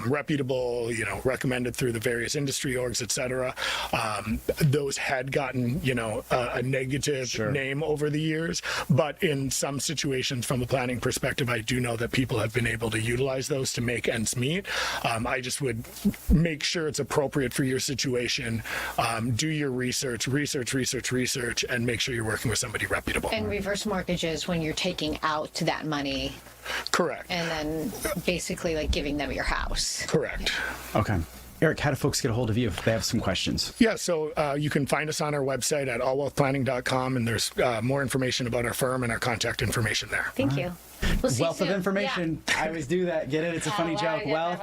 reputable, recommended through the various industry orgs, et cetera. Those had gotten, a negative name over the years, but in some situations from a planning perspective, I do know that people have been able to utilize those to make ends meet. I just would make sure it's appropriate for your situation. Do your research, and make sure you're working with somebody reputable. And reverse mortgages when you're taking out that money. Correct. And then basically like giving them your house. Correct. Okay. Eric, how do folks get a hold of you if they have some questions? Yeah, so you can find us on our website at allwealthplanning.com, and there's more information about our firm and our contact information there. Thank you. We'll Wealth of information. Yeah. I always do that. Get it? It's a funny joke. Wealth.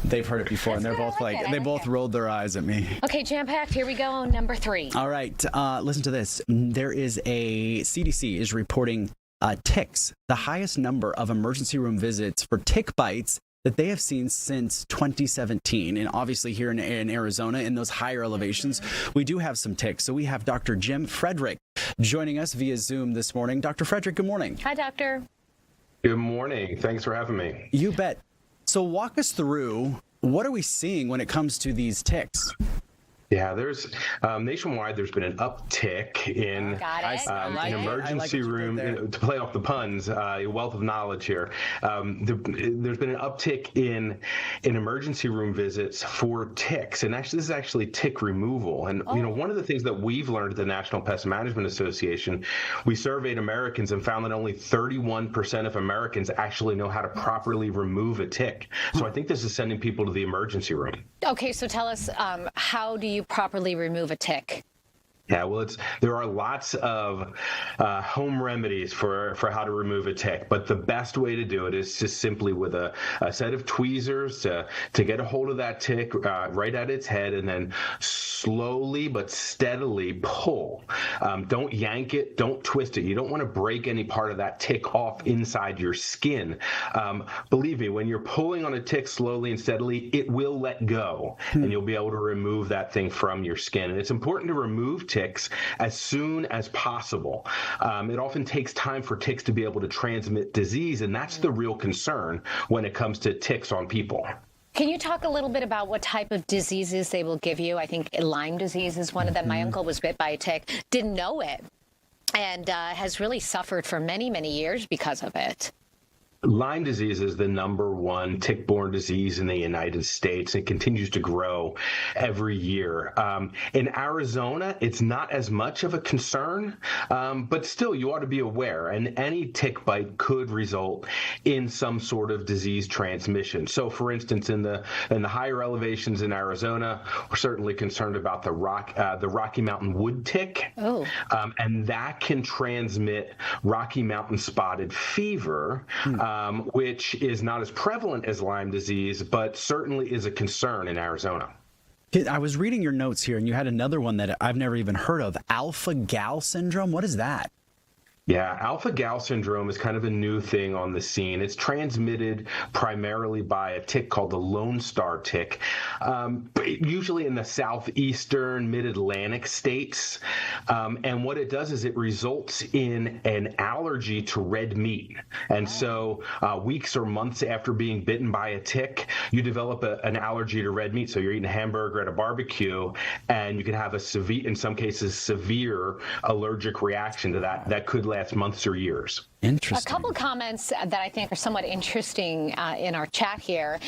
They've heard it before, and they're both they both rolled their eyes at me. Okay, jam-packed. Here we go. Number 3. All right. Listen to this. There is CDC is reporting ticks, the highest number of emergency room visits for tick bites that they have seen since 2017. And obviously here in Arizona, in those higher elevations, we do have some ticks. So we have Dr. Jim Frederick joining us via Zoom this morning. Dr. Frederick, good morning. Hi, doctor. Good morning. Thanks for having me. You bet. So walk us through, what are we seeing when it comes to these ticks? Yeah, there's nationwide. There's been an uptick in an emergency room. To play off the puns, a wealth of knowledge here. There's been an uptick in emergency room visits for ticks, and actually, this is actually tick removal. And one of the things that we've learned at the National Pest Management Association, we surveyed Americans and found that only 31% of Americans actually know how to properly remove a tick. So I think this is sending people to the emergency room. Okay, so tell us, how do you properly remove a tick? Yeah, well, there are lots of home remedies for how to remove a tick, but the best way to do it is just simply with a set of tweezers to get a hold of that tick right at its head, and then slowly but steadily pull. Don't yank it, don't twist it. You don't want to break any part of that tick off inside your skin. Believe me, when you're pulling on a tick slowly and steadily, it will let go, and you'll be able to remove that thing from your skin. And it's important to remove ticks as soon as possible. It often takes time for ticks to be able to transmit disease, and that's the real concern when it comes to ticks on people. Can you talk a little bit about what type of diseases they will give you? I think Lyme disease is one of them. My uncle was bit by a tick, didn't know it, and has really suffered for many, many years because of it. Lyme disease is the #1 tick-borne disease in the United States. It continues to grow every year. In Arizona, it's not as much of a concern, but still, you ought to be aware. And any tick bite could result in some sort of disease transmission. So, for instance, in the higher elevations in Arizona, we're certainly concerned about the Rocky Mountain wood tick, and that can transmit Rocky Mountain spotted fever. Which is not as prevalent as Lyme disease, but certainly is a concern in Arizona. I was reading your notes here, and you had another one that I've never even heard of, alpha-gal syndrome. What is that? Yeah, alpha-gal syndrome is kind of a new thing on the scene. It's transmitted primarily by a tick called the Lone Star tick, usually in the southeastern, mid-Atlantic states. And what it does is it results in an allergy to red meat. And so weeks or months after being bitten by a tick, you develop an allergy to red meat. So you're eating a hamburger at a barbecue, and you can have a severe, in some cases, severe allergic reaction to that. That could last months or years. Interesting. A couple comments that I think are somewhat interesting in our chat here.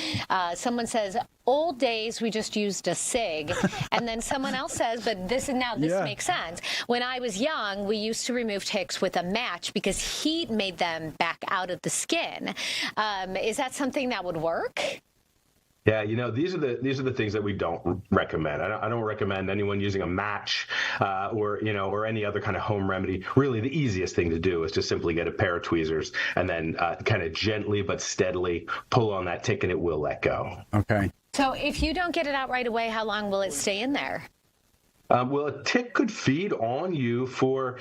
Someone says, old days, we just used a cig. And then someone else says, but this makes sense. When I was young, we used to remove ticks with a match because heat made them back out of the skin. Is that something that would work? Yeah, these are the things that we don't recommend. I don't recommend anyone using a match or any other kind of home remedy. Really, the easiest thing to do is just simply get a pair of tweezers and then kind of gently but steadily pull on that tick, and it will let go. Okay. So if you don't get it out right away, how long will it stay in there? Well, a tick could feed on you for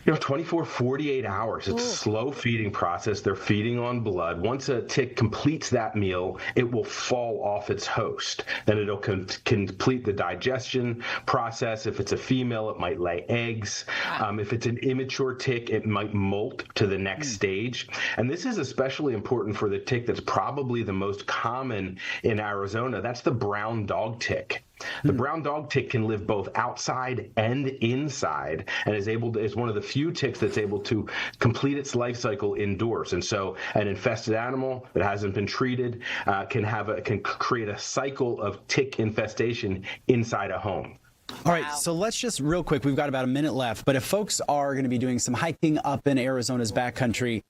24, 48 hours. It's a slow feeding process. They're feeding on blood. Once a tick completes that meal, it will fall off its host. Then it'll complete the digestion process. If it's a female, it might lay eggs. If it's an immature tick, it might molt to the next stage. And this is especially important for the tick that's probably the most common in Arizona. That's the brown dog tick. The brown dog tick can live both outside and inside, and is one of the few ticks that's able to complete its life cycle indoors. And so, an infested animal that hasn't been treated can create a cycle of tick infestation inside a home. All right, so let's just real quick. We've got about a minute left, but if folks are going to be doing some hiking up in Arizona's backcountry.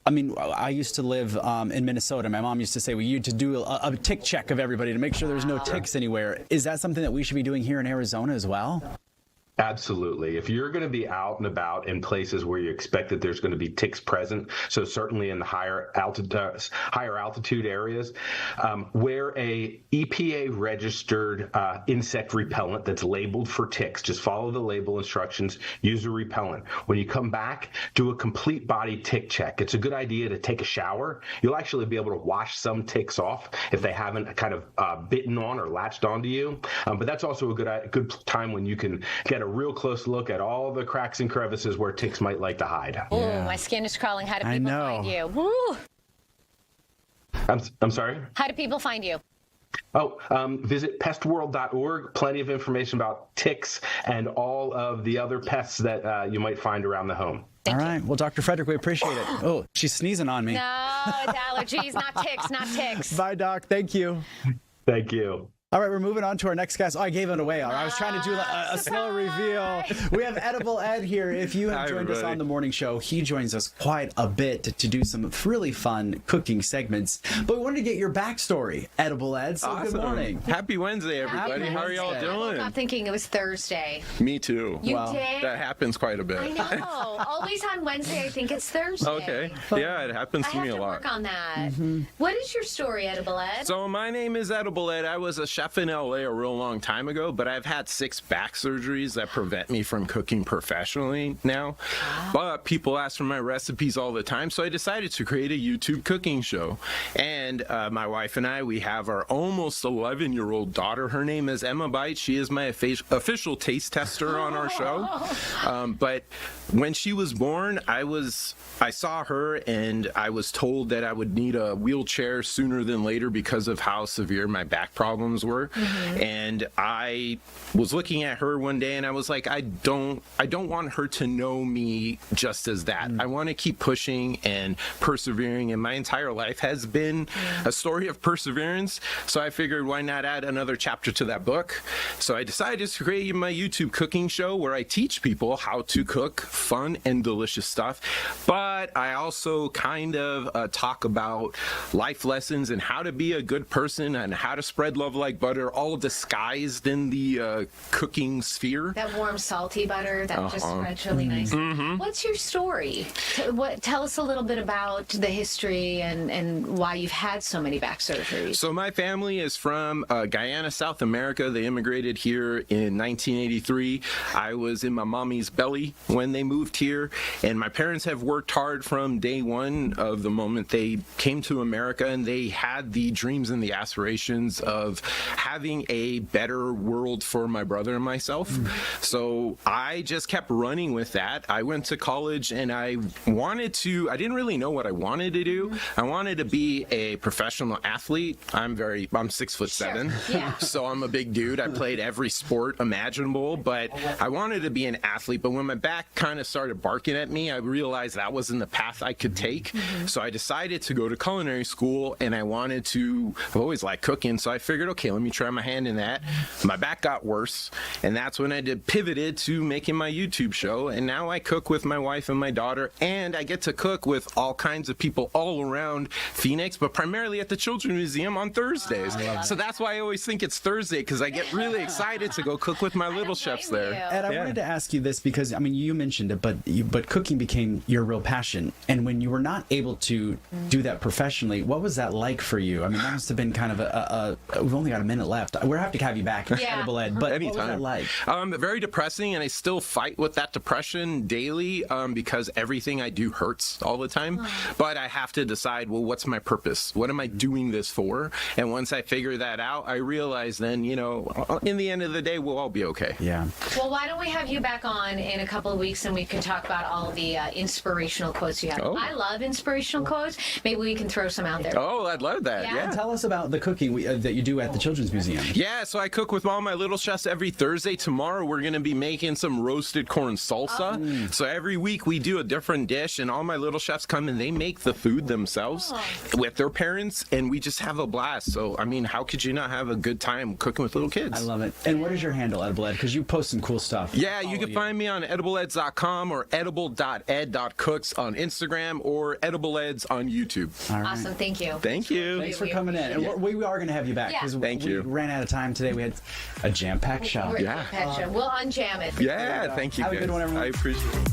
I mean, I used to live in Minnesota. My mom used to say we used to do a tick check of everybody to make sure there's no ticks anywhere. Is that something that we should be doing here in Arizona as well? Absolutely. If you're going to be out and about in places where you expect that there's going to be ticks present, so certainly in the higher altitude areas, wear a EPA registered insect repellent that's labeled for ticks. Just follow the label instructions, use a repellent. When you come back, do a complete body tick check. It's a good idea to take a shower. You'll actually be able to wash some ticks off if they haven't kind of bitten on or latched onto you. But that's also a good time when you can get a real close look at all the cracks and crevices where ticks might like to hide. Oh, my skin is crawling. How do people find you? Woo. I'm sorry? How do people find you? Visit pestworld.org. Plenty of information about ticks and all of the other pests that you might find around the home. All right. Well, Dr. Frederick, we appreciate it. Oh, she's sneezing on me. No, it's allergies, not ticks, not ticks. Bye, Doc. Thank you. Thank you. All right, we're moving on to our next guest. Oh, I gave it away. I was trying to do a slow reveal. We have Edible Ed here. If you have joined us on the morning show, he joins us quite a bit to do some really fun cooking segments. But we wanted to get your backstory, Edible Ed. So awesome. Good morning. Happy Wednesday, everybody. How are y'all doing? I'm thinking it was Thursday. Me too. You did? That happens quite a bit. I know. Always on Wednesday, I think it's Thursday. Okay. Yeah, it happens to me a lot. I have to work on that. What is your story, Edible Ed? So my name is Edible Ed. I was a chef in LA real long time ago, but I've had 6 back surgeries that prevent me from cooking professionally now. But people ask for my recipes all the time, so I decided to create a YouTube cooking show. And my wife and I, we have our almost 11-year-old daughter. Her name is Emma Bites. She is my official taste tester on our show. But when she was born, I saw her and I was told that I would need a wheelchair sooner than later because of how severe my back problems were. And I was looking at her one day and I was like, I don't want her to know me just as that. I want to keep pushing and persevering, and my entire life has been a story of perseverance. So I figured, why not add another chapter to that book? So I decided to create my YouTube cooking show where I teach people how to cook fun and delicious stuff, but I also kind of talk about life lessons and how to be a good person and how to spread love like butter, all disguised in the cooking sphere. That warm, salty butter that just spreads really nice. What's your story? Tell us a little bit about the history and why you've had so many back surgeries. So my family is from Guyana, South America. They immigrated here in 1983. I was in my mommy's belly when they moved here, and my parents have worked hard from day one of the moment they came to America, and they had the dreams and the aspirations of having a better world for my brother and myself. So I just kept running with that. I went to college and I didn't really know what I wanted to do. I wanted to be a professional athlete. I'm 6'7", so I'm a big dude. I played every sport imaginable, but I wanted to be an athlete. But when my back kind of started barking at me, I realized that wasn't the path I could take. So I decided to go to culinary school, and I've always liked cooking, so I figured, okay, let me try my hand in that. My back got worse, and that's when I pivoted to making my YouTube show, and now I cook with my wife and my daughter, and I get to cook with all kinds of people all around Phoenix, but primarily at the Children's Museum on Thursdays. So that's why I always think it's Thursday, because I get really excited to go cook with my little chefs there. Ed, I wanted to ask you this because, I mean, you mentioned it, but cooking became your real passion. And when you were not able to do that professionally, what was that like for you? I mean, that must have been kind of we've only got a minute left. We'll have to have you back, Edible Ed, but anytime. What was that like? Very depressing, and I still fight with that depression daily because everything I do hurts all the time. But I have to decide, well, what's my purpose? What am I doing this for? And once I figure that out, I realize then, in the end of the day, we'll all be okay. Yeah. Well, why don't we have you back on in a couple of weeks and we can talk about all the inspirational quotes you have. I love inspirational quotes. Maybe we can throw some out there. Oh, I'd love that. Yeah. Tell us about the cooking that you do at the Children's Museum. Yeah, so I cook with all my little chefs every Thursday. Tomorrow we're going to be making some roasted corn salsa. So every week we do a different dish, and all my little chefs come and they make the food themselves with their parents, and we just have a blast. So, I mean, how could you not have a good time cooking with little kids? I love it. And what is your handle, Edible Ed? Because you post some cool stuff. Yeah, you can find me on edibleeds.com or edible.ed.cooks on Instagram, or Edible Eds on YouTube. All right. Awesome. Thank you. Thank you. Thanks for coming in. And we are going to have you back because we ran out of time today. We had a jam-packed show. We'll unjam it. Yeah, thank you. Have guys. a good one, everyone. I appreciate it.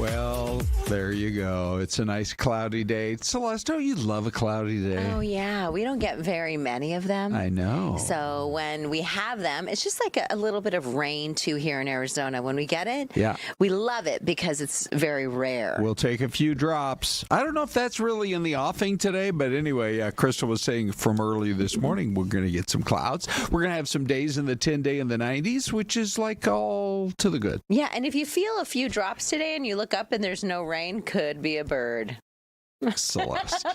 Well, there you go. It's a nice cloudy day. Celeste, oh, you love a cloudy day. Oh, yeah. We don't get very many of them. I know. So when we have them, it's just like a little bit of rain, too, here in Arizona. When we get it, we love it because it's very rare. We'll take a few drops. I don't know if that's really in the offing today, but anyway, Crystal was saying from early this morning, we're going to get some clouds. We're going to have some days in the 10-day in the 90s, which is like all to the good. Yeah, and if you feel a few drops today and you look up and there's no rain, could be a bird. Celeste.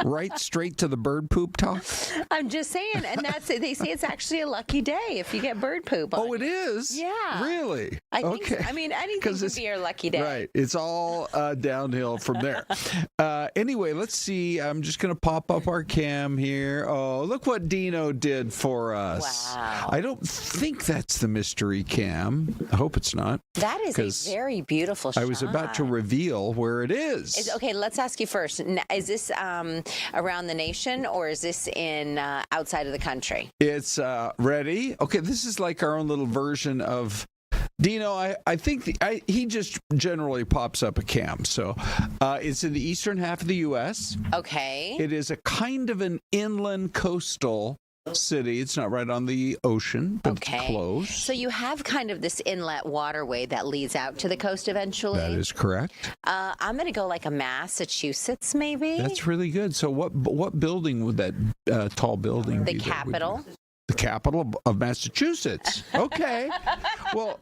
Right straight to the bird poop talk? I'm just saying, and they say it's actually a lucky day if you get bird poop on. Oh, it is? Yeah. Really? I think so. I mean, anything could be your lucky day. Right. It's all downhill from there. Anyway, let's see. I'm just going to pop up our cam here. Oh, look what Dino did for us. Wow. I don't think that's the mystery cam. I hope it's not. That is a very beautiful shot. I was about to reveal where it is. Okay, let's ask you first. Is this around the nation or is this in outside of the country? It's ready. Okay, this is like our own little version of Dino. I think he just generally pops up a cam. So it's in the eastern half of the U.S. Okay. It is a kind of an inland coastal city. It's not right on the ocean, but it's close. So you have kind of this inlet waterway that leads out to the coast eventually? That is correct. I'm going to go like a Massachusetts, maybe? That's really good. So what building would that tall building be? The Capitol. The capital of Massachusetts. Okay. Well,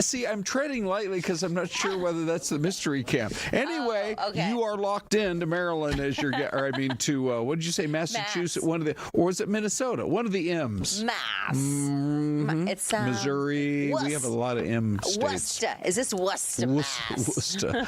see, I'm treading lightly because I'm not sure whether that's the mystery camp. Anyway, you are locked into Maryland as your to what did you say, Massachusetts? Mass. Or was it Minnesota? One of the M's. Mass. Mm-hmm. It's Missouri. We have a lot of M states. Worcester. Is this Worcester? Worcester.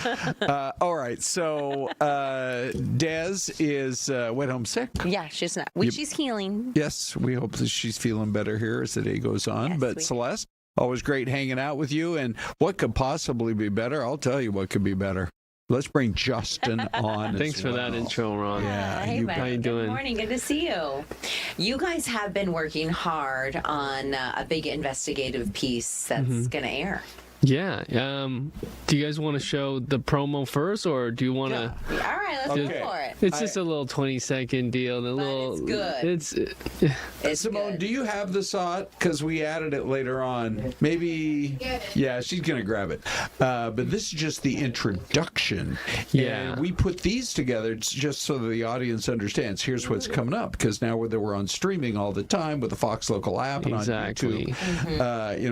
All right. So Des is went home sick. Yeah, she's not. She's healing. Yes, we hope that she's feeling better here as the day goes on. Yes, but Celeste, always great hanging out with you. And what could possibly be better? I'll tell you what could be better. Let's bring Justin on. Thanks for that intro, Ron. Yeah. Hey, how you doing? Good morning. Good to see you. You guys have been working hard on a big investigative piece that's going to air. Yeah. Do you guys want to show the promo first, or do you want to? All right, let's go for it. It's just a little 20-second deal. It's good. It's Simone, do you have the saw? Because we added it later on. Maybe. Yeah, she's going to grab it. But this is just the introduction. Yeah. And we put these together just so that the audience understands. Here's what's coming up. Because now we're on streaming all the time with the Fox Local app and on YouTube.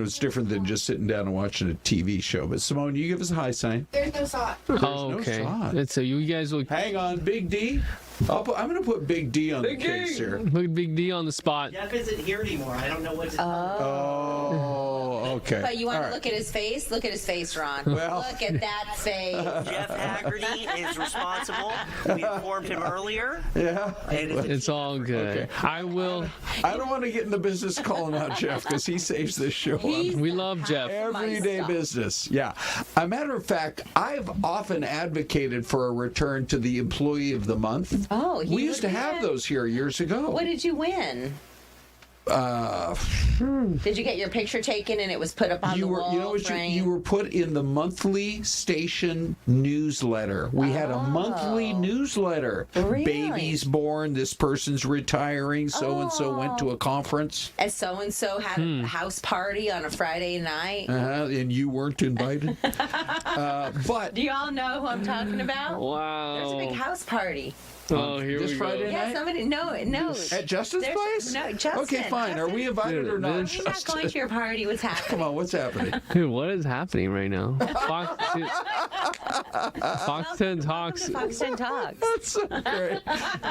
It's different than just sitting down and watching a TV show. But Simone, you give us a high sign. There's no saw. Okay. So you guys will. Hang on, Big D. I'm going to put Big D on the case here. Put Big D on the spot. Jeff isn't here anymore. I don't know what to do. Oh, okay. But you want to look at his face? Look at his face, Ron. Well, look at that face. Jeff Haggerty is responsible. We informed him earlier. Yeah. It's all good. Okay. I don't want to get in the business calling out Jeff because he saves this show up. We love Jeff. Everyday business. Yeah. A matter of fact, I've often advocated for a return to the Employee of the Month. Oh, we used to have those here years ago. What did you win? Did you get your picture taken and it was put up on the wall? You were put in the monthly station newsletter. We had a monthly newsletter. Really? Baby's born. This person's retiring. So and so went to a conference. And so had a house party on a Friday night. And you weren't invited. But do you all know who I'm talking about? Wow. There's a big house party. Oh, here this we Friday go. night? Yeah, somebody knows. At Justin's place? No, Justin. Okay, fine. Are we invited or not? He's not going to your party. What's happening? Come on, what's happening? Dude, what is happening right now? Fox 10 Talks. Fox 10 Talks. That's so great.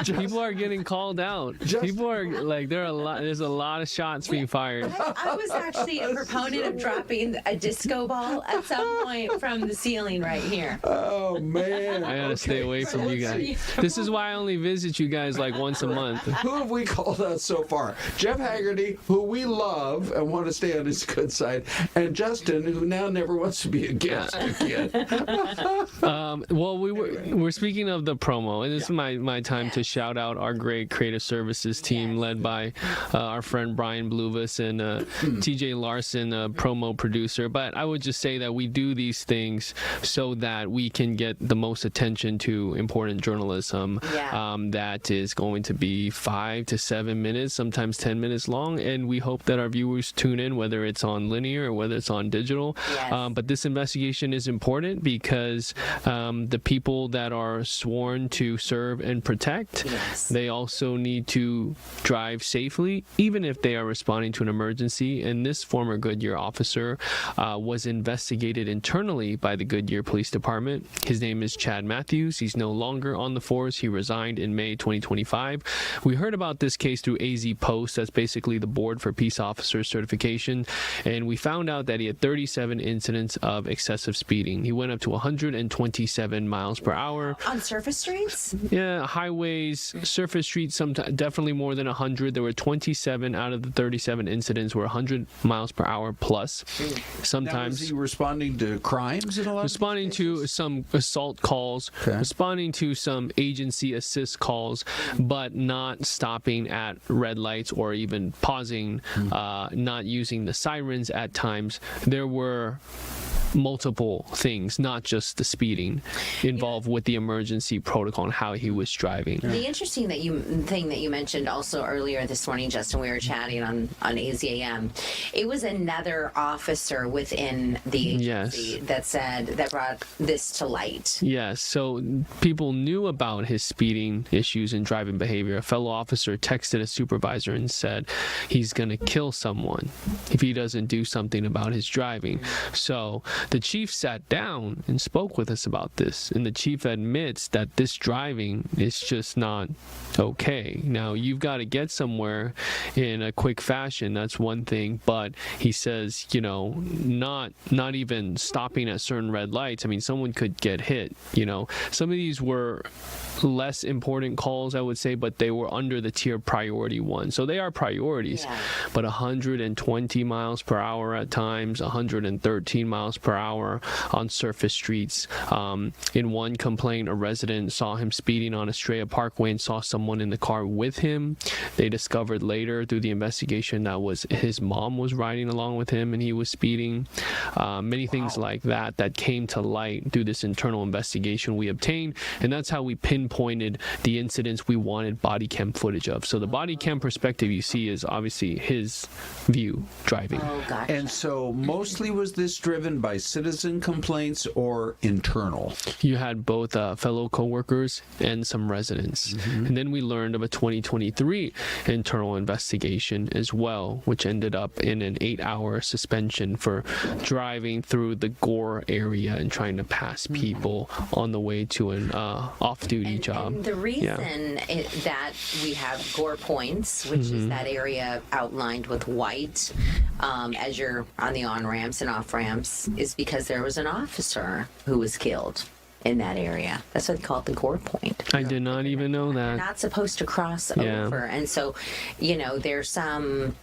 People are getting called out. People are like, there's a lot of shots being fired. I was actually a proponent of dropping a disco ball at some point from the ceiling right here. Oh, man. I gotta stay away from you guys. This is why I only visit you guys like once a month. Who have we called out so far? Jeff Haggerty, who we love and want to stay on his good side, and Justin, who now never wants to be a guest again. Well, we're speaking of the promo, and this is my time to shout out our great creative services team led by our friend Brian Bluvis and TJ Larson, promo producer. But I would just say that we do these things so that we can get the most attention to important journalism that is going to be 5 to 7 minutes, sometimes 10 minutes long, and we hope that our viewers tune in, whether it's on linear or whether it's on digital. But this investigation is important because the people that are sworn to serve and protect, they also need to drive safely, even if they are responding to an emergency. And this former Goodyear officer was investigated internally by the Goodyear Police Department. His name is Chad Matthews. He's no longer on the force. He resigned in May 2025. We heard about this case through AZ Post. That's basically the Board for Peace Officers Certification. And we found out that he had 37 incidents of excessive speeding. He went up to 127 miles per hour. On surface streets? Yeah, highways, surface streets, definitely more than 100. There were 27 out of the 37 incidents were 100 miles per hour plus. Sometimes. Now, was he responding to crimes in a lot? Responding to some assault calls, responding to some agency assist calls, but not stopping at red lights or even pausing, not using the sirens at times. There were multiple things, not just the speeding, involved with the emergency protocol and how he was driving. The interesting thing that you mentioned also earlier this morning, Justin, we were chatting on AZAM, it was another officer within the agency that brought this to light. Yes, so people knew about his speeding issues and driving behavior. A fellow officer texted a supervisor and said he's going to kill someone if he doesn't do something about his driving. So the chief sat down and spoke with us about this, and the chief admits that this driving is just not okay. Now, you've got to get somewhere in a quick fashion, that's one thing, but he says, not even stopping at certain red lights. I mean, someone could get hit, Some of these were less important calls, I would say, but they were under the tier priority one. So they are priorities, but 120 miles per hour at times, 113 miles per hour on surface streets. In one complaint, a resident saw him speeding on Estrella Parkway and saw someone in the car with him. They discovered later through the investigation that was his mom was riding along with him and he was speeding. Many things like that came to light through this internal investigation we obtained, and that's how we pinpointed the incidents we wanted body cam footage of. So the body cam perspective you see is obviously his view driving. And so mostly was this driven by citizen complaints or internal? You had both fellow co-workers and some residents. And then we learned of a 2023 internal investigation as well, which ended up in an 8-hour suspension for driving through the Gore area and trying to pass people on the way to an off-duty job. And the reason that we have Gore points, which is that area outlined with white as you're on the on-ramps and off-ramps, is because there was an officer who was killed in that area. That's what they call it, the Gore point. I did not even know that. You're not supposed to cross over. And so, there's some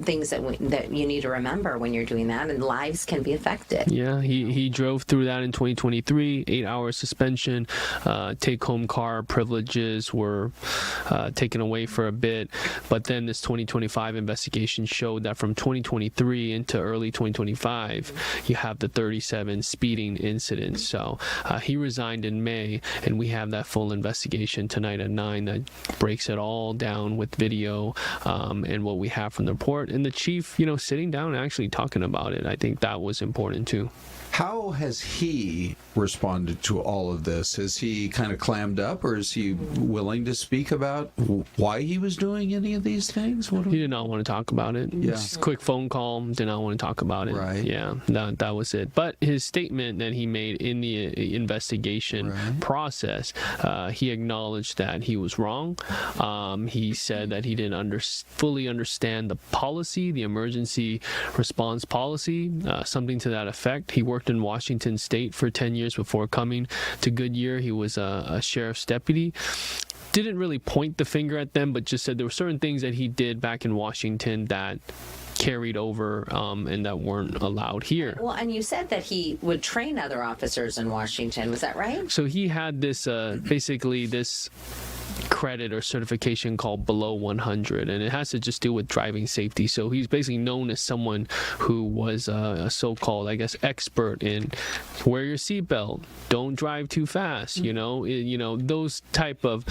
things that you need to remember when you're doing that, and lives can be affected. Yeah, he drove through that in 2023, 8-hour suspension, take-home car privileges were taken away for a bit, but then this 2025 investigation showed that from 2023 into early 2025, you have the 37 speeding incidents. So he resigned in May, and we have that full investigation tonight at 9 that breaks it all down with video and what we have from the report, and the chief, sitting down and actually talking about it. I think that was important too. How has he responded to all of this? Has he kind of clammed up, or is he willing to speak about why he was doing any of these things? He did not want to talk about it. Yeah. Just a quick phone call, did not want to talk about it. Right. Yeah, that was it. But his statement that he made in the investigation process, he acknowledged that he was wrong. He said that he didn't fully understand the policy, the emergency response policy, something to that effect. He worked in Washington State for 10 years before coming to Goodyear. He was a sheriff's deputy. Didn't really point the finger at them, but just said there were certain things that he did back in Washington that carried over and that weren't allowed here. Well, and you said that he would train other officers in Washington. Was that right? So he had this, basically this credit or certification called below 100, and it has to just do with driving safety. So he's basically known as someone who was a so-called, I guess, expert in wear your seatbelt, don't drive too fast, you know, those type of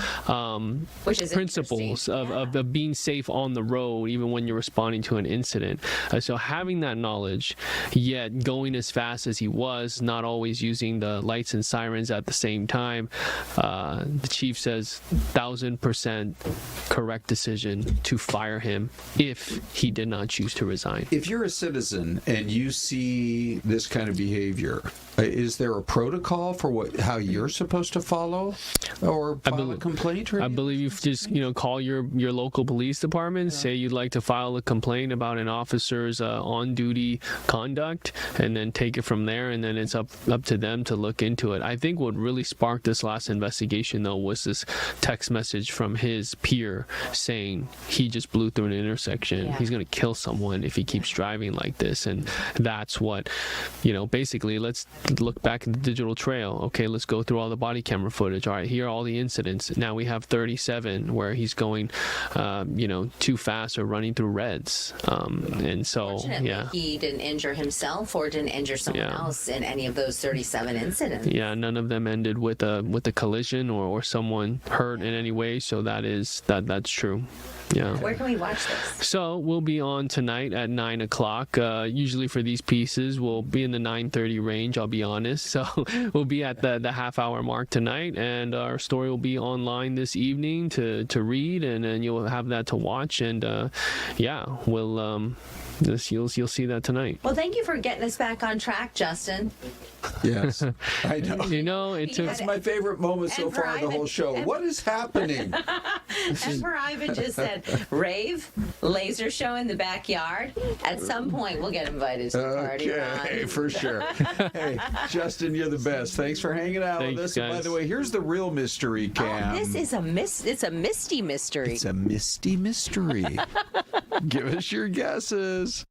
principles of being safe on the road, even when you're responding to an incident. So having that knowledge, yet going as fast as he was, not always using the lights and sirens at the same time, the chief says 1,000% correct decision to fire him if he did not choose to resign. If you're a citizen and you see this kind of behavior, is there a protocol for how you're supposed to follow or file a complaint? I believe you just call your local police department, say you'd like to file a complaint about an officer's on-duty conduct, and then take it from there. And then it's up to them to look into it. I think what really sparked this last investigation, though, was this text message from his peer saying he just blew through an intersection. Yeah. He's going to kill someone if he keeps driving like this. And that's what, basically, let's look back at the digital trail. Okay, let's go through all the body camera footage. All right, here are all the incidents. Now we have 37 where he's going, too fast or running through reds. And so, yeah. He didn't injure himself or didn't injure someone else in any of those 37 incidents. Yeah, none of them ended with a collision or someone hurt in any way. So that's true. Yeah. Where can we watch this? So we'll be on tonight at 9 o'clock. Usually for these pieces, we'll be in the 9:30 range, I'll be honest. So we'll be at the half-hour mark tonight, and our story will be online this evening to read, and then you'll have that to watch. And we'll you'll see that tonight. Well, thank you for getting us back on track, Justin. Yes, I know. It's my favorite moment so far in the whole show. What is happening? Emperor Ivan just said, rave, laser show in the backyard. At some point, we'll get invited to the party. Okay, for sure. Hey, Justin, you're the best. Thanks for hanging out with us. And by the way, here's the real mystery, Cam. This is it's a misty mystery. It's a misty mystery. Give us your guesses.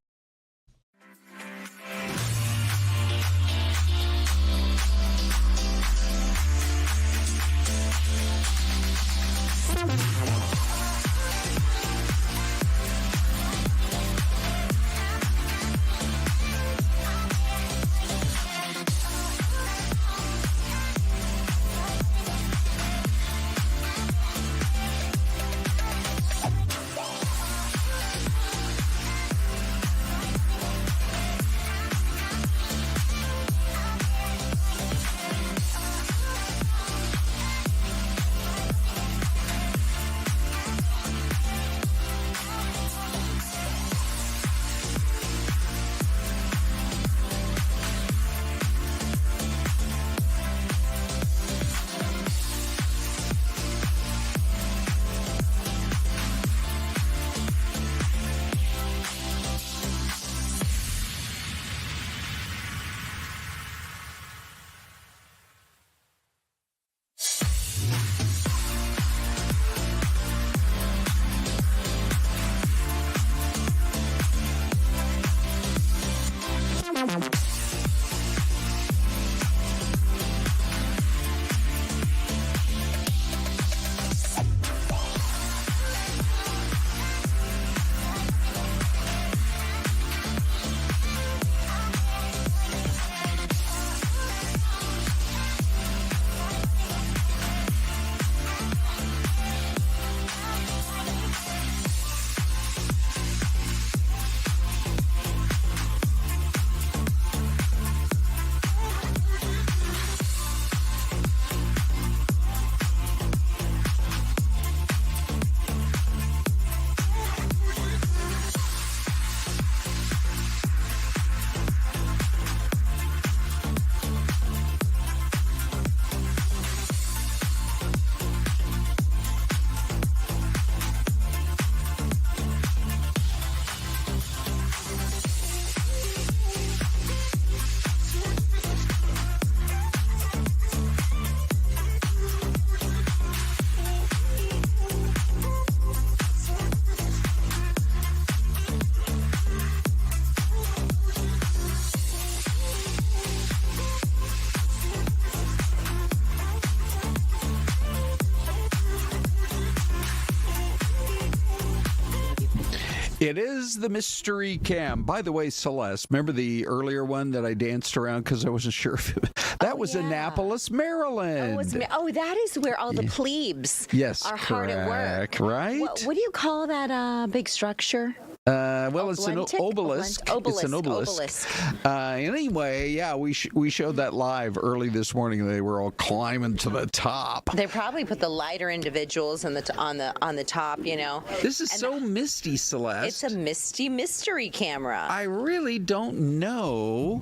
It is the mystery cam. By the way, Celeste, remember the earlier one that I danced around because I wasn't sure if that was Annapolis, Maryland. That is where all the plebes are hard at work. Right? What do you call that big structure? It's an obelisk. It's an obelisk. Anyway, yeah, we showed that live early this morning. They were all climbing to the top. They probably put the lighter individuals on the top. This is so misty, Celeste. It's a misty mystery camera. I really don't know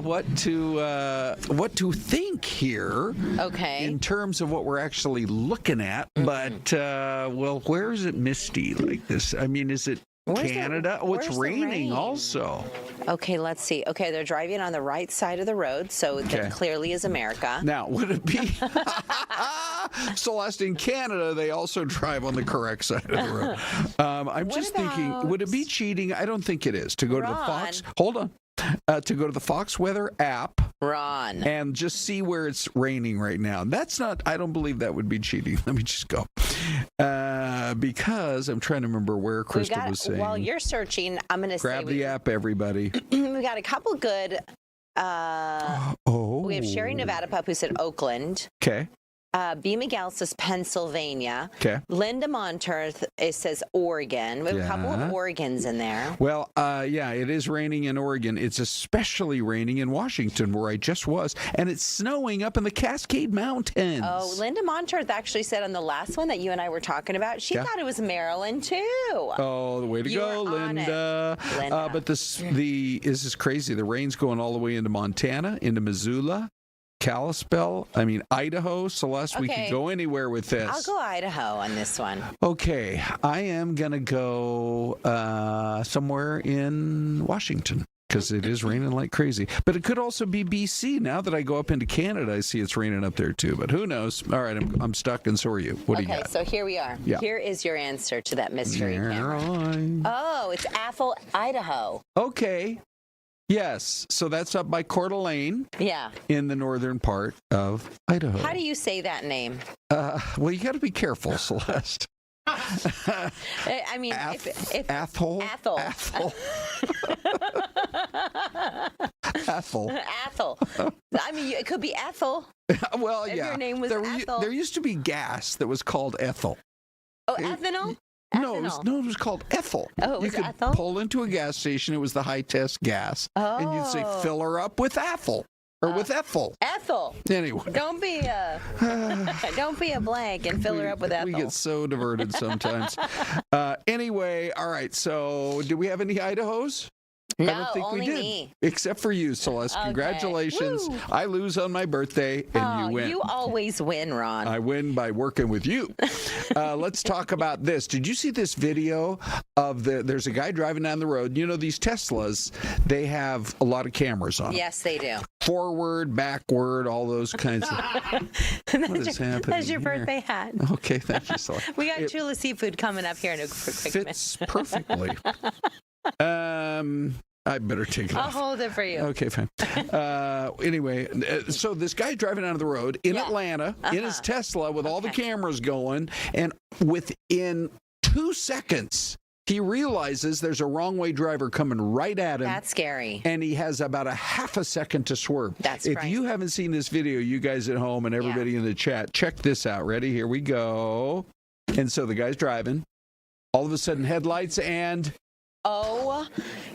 what to think here. Okay. In terms of what we're actually looking at, but where is it misty like this? I mean, is it Canada? It's raining also. Okay, let's see. Okay, they're driving on the right side of the road, so that clearly is America. Now, would it be Celeste, in Canada, they also drive on the correct side of the road. I'm just thinking, would it be cheating? I don't think it is. To go to the Fox, hold on. To go to the Fox Weather app, Ron, and just see where it's raining right now. That's not. I don't believe that would be cheating. Let me just go, because I'm trying to remember where Krista was saying. While you're searching, I'm going to grab the app, everybody. We got a couple good. We have Sherry Nevada Pup who said Oakland. Okay. B. Miguel says Pennsylvania. Okay. Linda Monterth, it says Oregon. We have a couple of Oregons in there. Well, it is raining in Oregon. It's especially raining in Washington, where I just was, and it's snowing up in the Cascade Mountains. Oh, Linda Monterth actually said on the last one that you and I were talking about, she thought it was Maryland too. Oh, the way to go, Linda. But this is crazy. The rain's going all the way into Montana, into Missoula, Kalispell, Idaho. Celeste, we could go anywhere with this. I'll go Idaho on this one. Okay, I am going to go somewhere in Washington because it is raining like crazy. But it could also be BC. Now that I go up into Canada, I see it's raining up there too. But who knows? All right, I'm stuck, and so are you. What do you got? Okay, so here we are. Yeah. Here is your answer to that mystery camera. Oh, it's Athol, Idaho. Okay. Yes, so that's up by Coeur d'Alene. Yeah. In the northern part of Idaho. How do you say that name? You got to be careful, Celeste. If Athol. Athol. Athol. It could be Ethel. Well, if your name was Ethel. There used to be gas that was called Ethel. Oh, ethanol? No, it was called Ethel. Oh, it was You could Ethel? pull into a gas station. It was the high-test gas. Oh. And you'd say, fill her up with Ethel. Or with Ethel. Ethel. Anyway. Don't be a blank and fill her up with Ethel. We get so diverted sometimes. Anyway, all right. So, do we have any Idahos? No, I don't think only we did. me. Except for you, Celeste. Okay. Congratulations. Woo. I lose on my birthday, and you win. You always win, Ron. I win by working with you. Let's talk about this. Did you see this video of there's a guy driving down the road. You know, these Teslas, they have a lot of cameras on them. Yes, they do. Forward, backward, all those kinds of... What is happening That's your here? birthday hat. Okay, thank you, Celeste. We got Chula Seafood coming up here in a quick minute. Fits perfectly. I better take it off. I'll hold it for you. Okay, fine. Anyway, so this guy driving out of the road in Atlanta in his Tesla with all the cameras going, and within 2 seconds, he realizes there's a wrong-way driver coming right at him. That's scary. And he has about a half a second to swerve. If you haven't seen this video, you guys at home and everybody in the chat, check this out. Ready? Here we go. And so the guy's driving. All of a sudden, headlights and... Oh,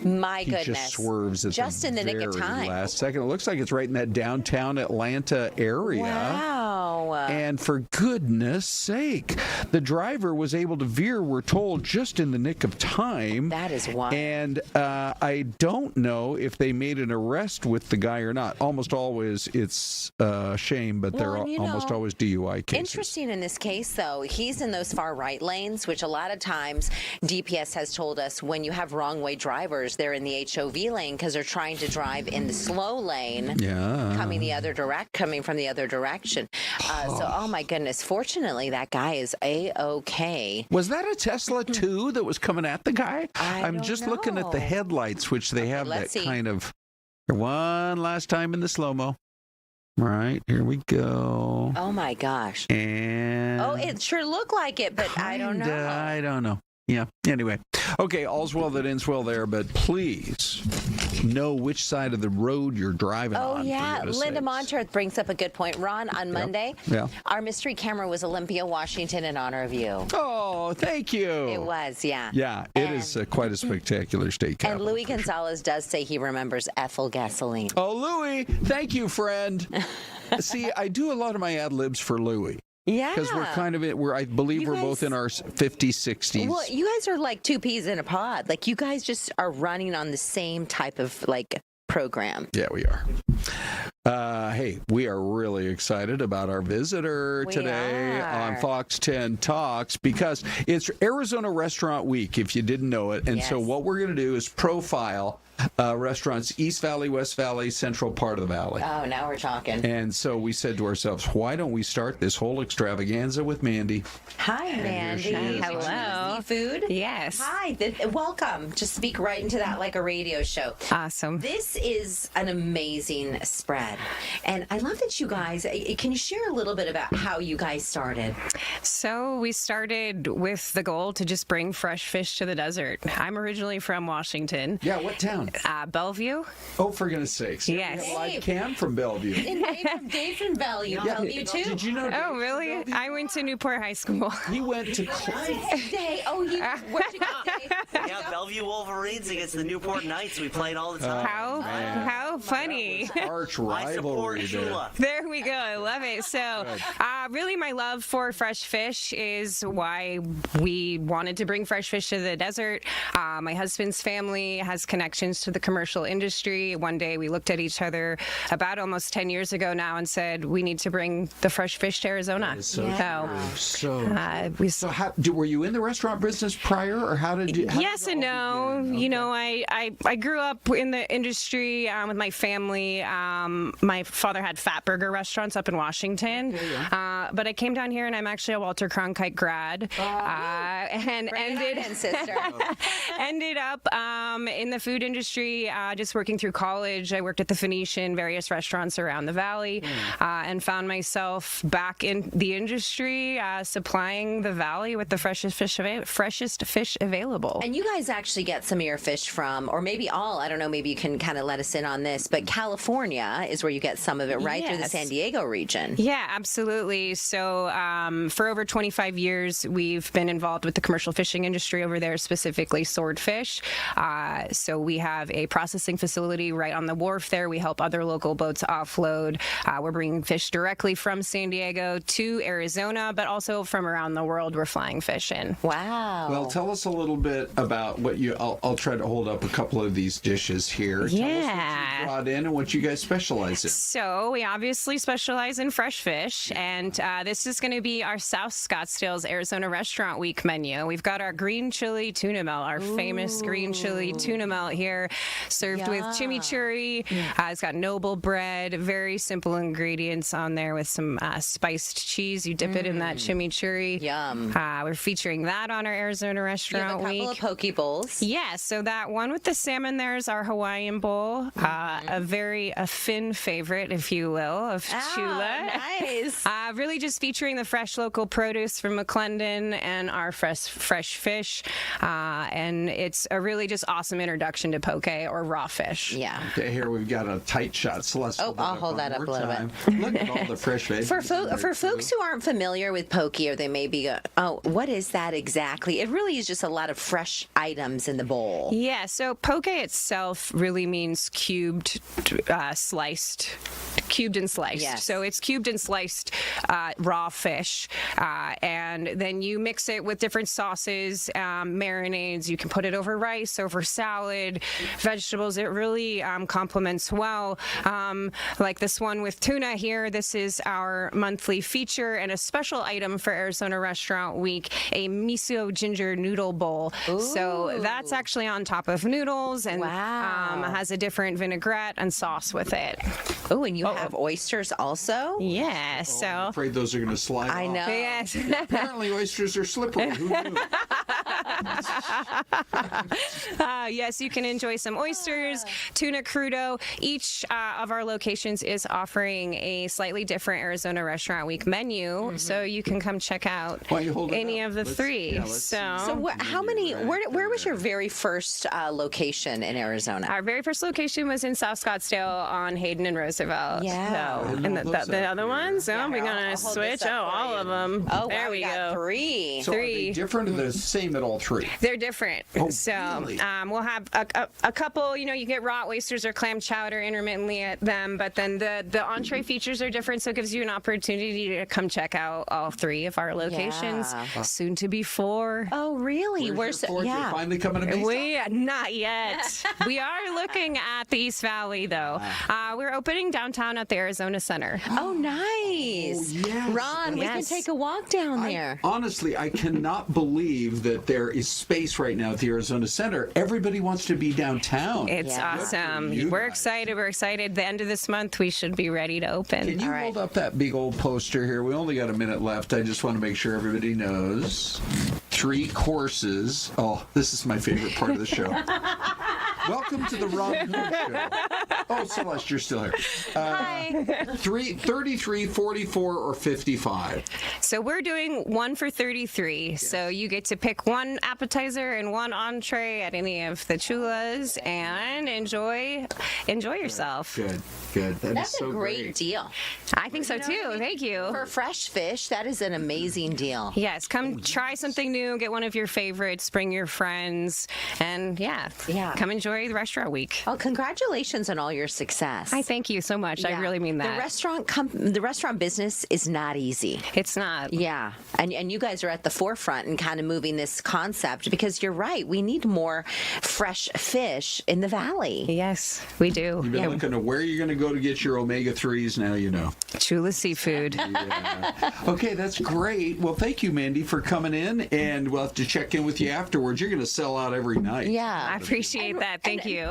my goodness. He just swerves at in the nick of time. Last second. It looks like it's right in that downtown Atlanta area. Wow. And for goodness sake, the driver was able to veer, we're told, just in the nick of time. That is wild. And I don't know if they made an arrest with the guy or not. Almost always it's a shame, but they're almost always DUI cases. Interesting in this case, though, he's in those far right lanes, which a lot of times DPS has told us when you have wrong way drivers, they're in the HOV lane because they're trying to drive in the slow lane, coming from the other direction. So, oh my goodness, fortunately, that guy is A-okay. Was that a Tesla too that was coming at the guy? I'm just know. looking at the headlights, which they have that kind of. One last time in the slow-mo. Right, here we go. Oh my gosh. And it sure looked like it, but I don't know. I don't know. Yeah, anyway. Okay, all's well that ends well there, but please know which side of the road you're driving on. Oh, yeah. Linda Montreth brings up a good point. Ron, on Monday, our mystery camera was Olympia, Washington, in honor of you. Oh, thank you. It was, yeah. Yeah, it is quite a spectacular state And capitol. Louis Gonzalez does say he remembers Ethel Gasoline. Oh, Louis, thank you, friend. See, I do a lot of my ad libs for Louis. Yeah. Because we're kind of I believe we're both in our 50s, 60s. Well, you guys are like two peas in a pod. Like, you guys just are running on the same type of, program. Yeah, we are. Hey, we are really excited about our visitor today on Fox 10 Talks because it's Arizona Restaurant Week, if you didn't know it. And so what we're going to do is profile restaurants, East Valley, West Valley, central part of the valley. Oh, now we're talking. And so we said to ourselves, why don't we start this whole extravaganza with Mandy? Hi, Mandy. Hello. Seafood? Yes. Hi. Welcome. Just speak right into that like a radio show. Awesome. This is an amazing spread. And I love that you guys, can you share a little bit about how you guys started? So we started with the goal to just bring fresh fish to the desert. I'm originally from Washington. Yeah, what town? Bellevue. Oh, for goodness sakes. Yes. We have live cam from Bellevue. And Dave from Bellevue. Bellevue, too. Did you know? Oh, really? I went to Newport High School. He went to Dave. Oh, where'd you go, Dave? Yeah, Bellevue Wolverines against the Newport Knights. We played all the time. How funny. Arch rivalry there. There we go. I love it. So really my love for fresh fish is why we wanted to bring fresh fish to the desert. My husband's family has connections to the commercial industry. One day we looked at each other about almost 10 years ago now and said, we need to bring the fresh fish to Arizona. Were you in the restaurant business prior, or how did you? Yes and no. Okay. You know, I grew up in the industry with my family. My father had fat burger restaurants up in Washington, but I came down here and I'm actually a Walter Cronkite grad, and ended up in the food industry, just working through college. I worked at the Phoenician, various restaurants around the valley, and found myself back in the industry, supplying the valley with the freshest fish available. And you guys actually get some of your fish from, or maybe all, I don't know, maybe you can kind of let us in on this, but California is where you get some of it, right? Through the San Diego region. Yeah, absolutely. So for over 25 years, we've been involved with the commercial fishing industry over there, specifically swordfish. So we have a processing facility right on the wharf there. We help other local boats offload. We're bringing fish directly from San Diego to Arizona, but also from around the world we're flying fish in. Wow. Well, tell us a little bit about what I'll try to hold up a couple of these dishes here. Tell us what you brought in and what you guys specialize in. So we obviously specialize in fresh fish, and this is going to be our South Scottsdale's Arizona Restaurant Week menu. We've got our green chili tuna melt, our famous green chili tuna melt here, served with chimichurri. It's got noble bread, very simple ingredients on there with some spiced cheese. You dip it in that chimichurri. Yum. We're featuring that on our Arizona Restaurant Week. You have a couple of poke bowls. Yes, so that one with the salmon there is our Hawaiian bowl, a Finn favorite, if you will, of Chula. Nice. Really just featuring the fresh local produce from McClendon and our fresh fish. And it's a really just awesome introduction to poke or raw fish. Yeah. Okay, here we've got a tight shot. So let's I'll hold that up a little bit. Look at all the fresh veggies. For folks who aren't familiar with poke, or they may be, what is that exactly? It really is just a lot of fresh items in the bowl. Yeah, so poke itself really means cubed, sliced cubed and sliced. Yes. So it's cubed and sliced raw fish, and then you mix it with different sauces, marinades. You can put it over rice, over salad, vegetables. It really complements well. Like this one with tuna here, this is our monthly feature and a special item for Arizona Restaurant Week, a miso ginger noodle bowl. Ooh. So that's actually on top of noodles and has a different vinaigrette and sauce with it. Oh, and you have oysters also? Yeah, so I'm afraid those are going to slide I off. know. Yes. Apparently oysters are slippery. Who knew? Yes, you can enjoy some oysters, tuna crudo. Each of our locations is offering a slightly different Arizona Restaurant Week menu, so you can come check out any of the three. So how many? Where was your very first location in Arizona? Our very first location was in South Scottsdale on Hayden and Roosevelt. Yeah. So, and the other ones? Oh, we're going to switch. Oh, all of them. Oh, there wow, we got go. three. So are they different or the same at all three? They're different. Oh, So really? we'll have a couple, you get raw oysters or clam chowder intermittently at them, but then the entree features are different, so it gives you an opportunity to come check out all three of our locations. Yeah. Soon to be 4. Oh, really? Where's your fourth? You're finally coming to Mesa? Not yet. We are looking at the East Valley, though. We're opening downtown at the Arizona Center. Oh, nice. yes. Ron, we can take a walk down there. Honestly, I cannot believe that there is space right now at the Arizona Center. Everybody wants to be downtown. It's awesome. We're excited. We're excited. The end of this month, we should be ready to open. Can you hold up that big old poster here? We only got a minute left. I just want to make sure everybody knows. 3 courses. Oh, this is my favorite part of the show. Welcome to the Ron Hood Show. Oh, Celeste, you're still here. Hi. 33, 44, or 55? So we're doing 1 for 33. Yes. So you get to pick 1 appetizer and 1 entree at any of the chulas and enjoy yourself. Good. That's is so a great deal. I think so too. Thank you. For fresh fish, that is an amazing deal. Yes, come try something new. Get one of your favorites. Bring your friends, and come enjoy the restaurant week. Well, congratulations on all your success. I thank you so much. I really mean that. The restaurant business is not easy. It's not. Yeah, and you guys are at the forefront and kind of moving this concept because you're right. We need more fresh fish in the valley. Yes, we do. You've been looking at where you're going to go to get your omega-3s. Now you know. Chula Seafood. Yeah. Okay, that's great. Well, thank you, Mandy, for coming in, and we'll have to check in with you afterwards. You're going to sell out every night. Yeah. I appreciate that. Thank you.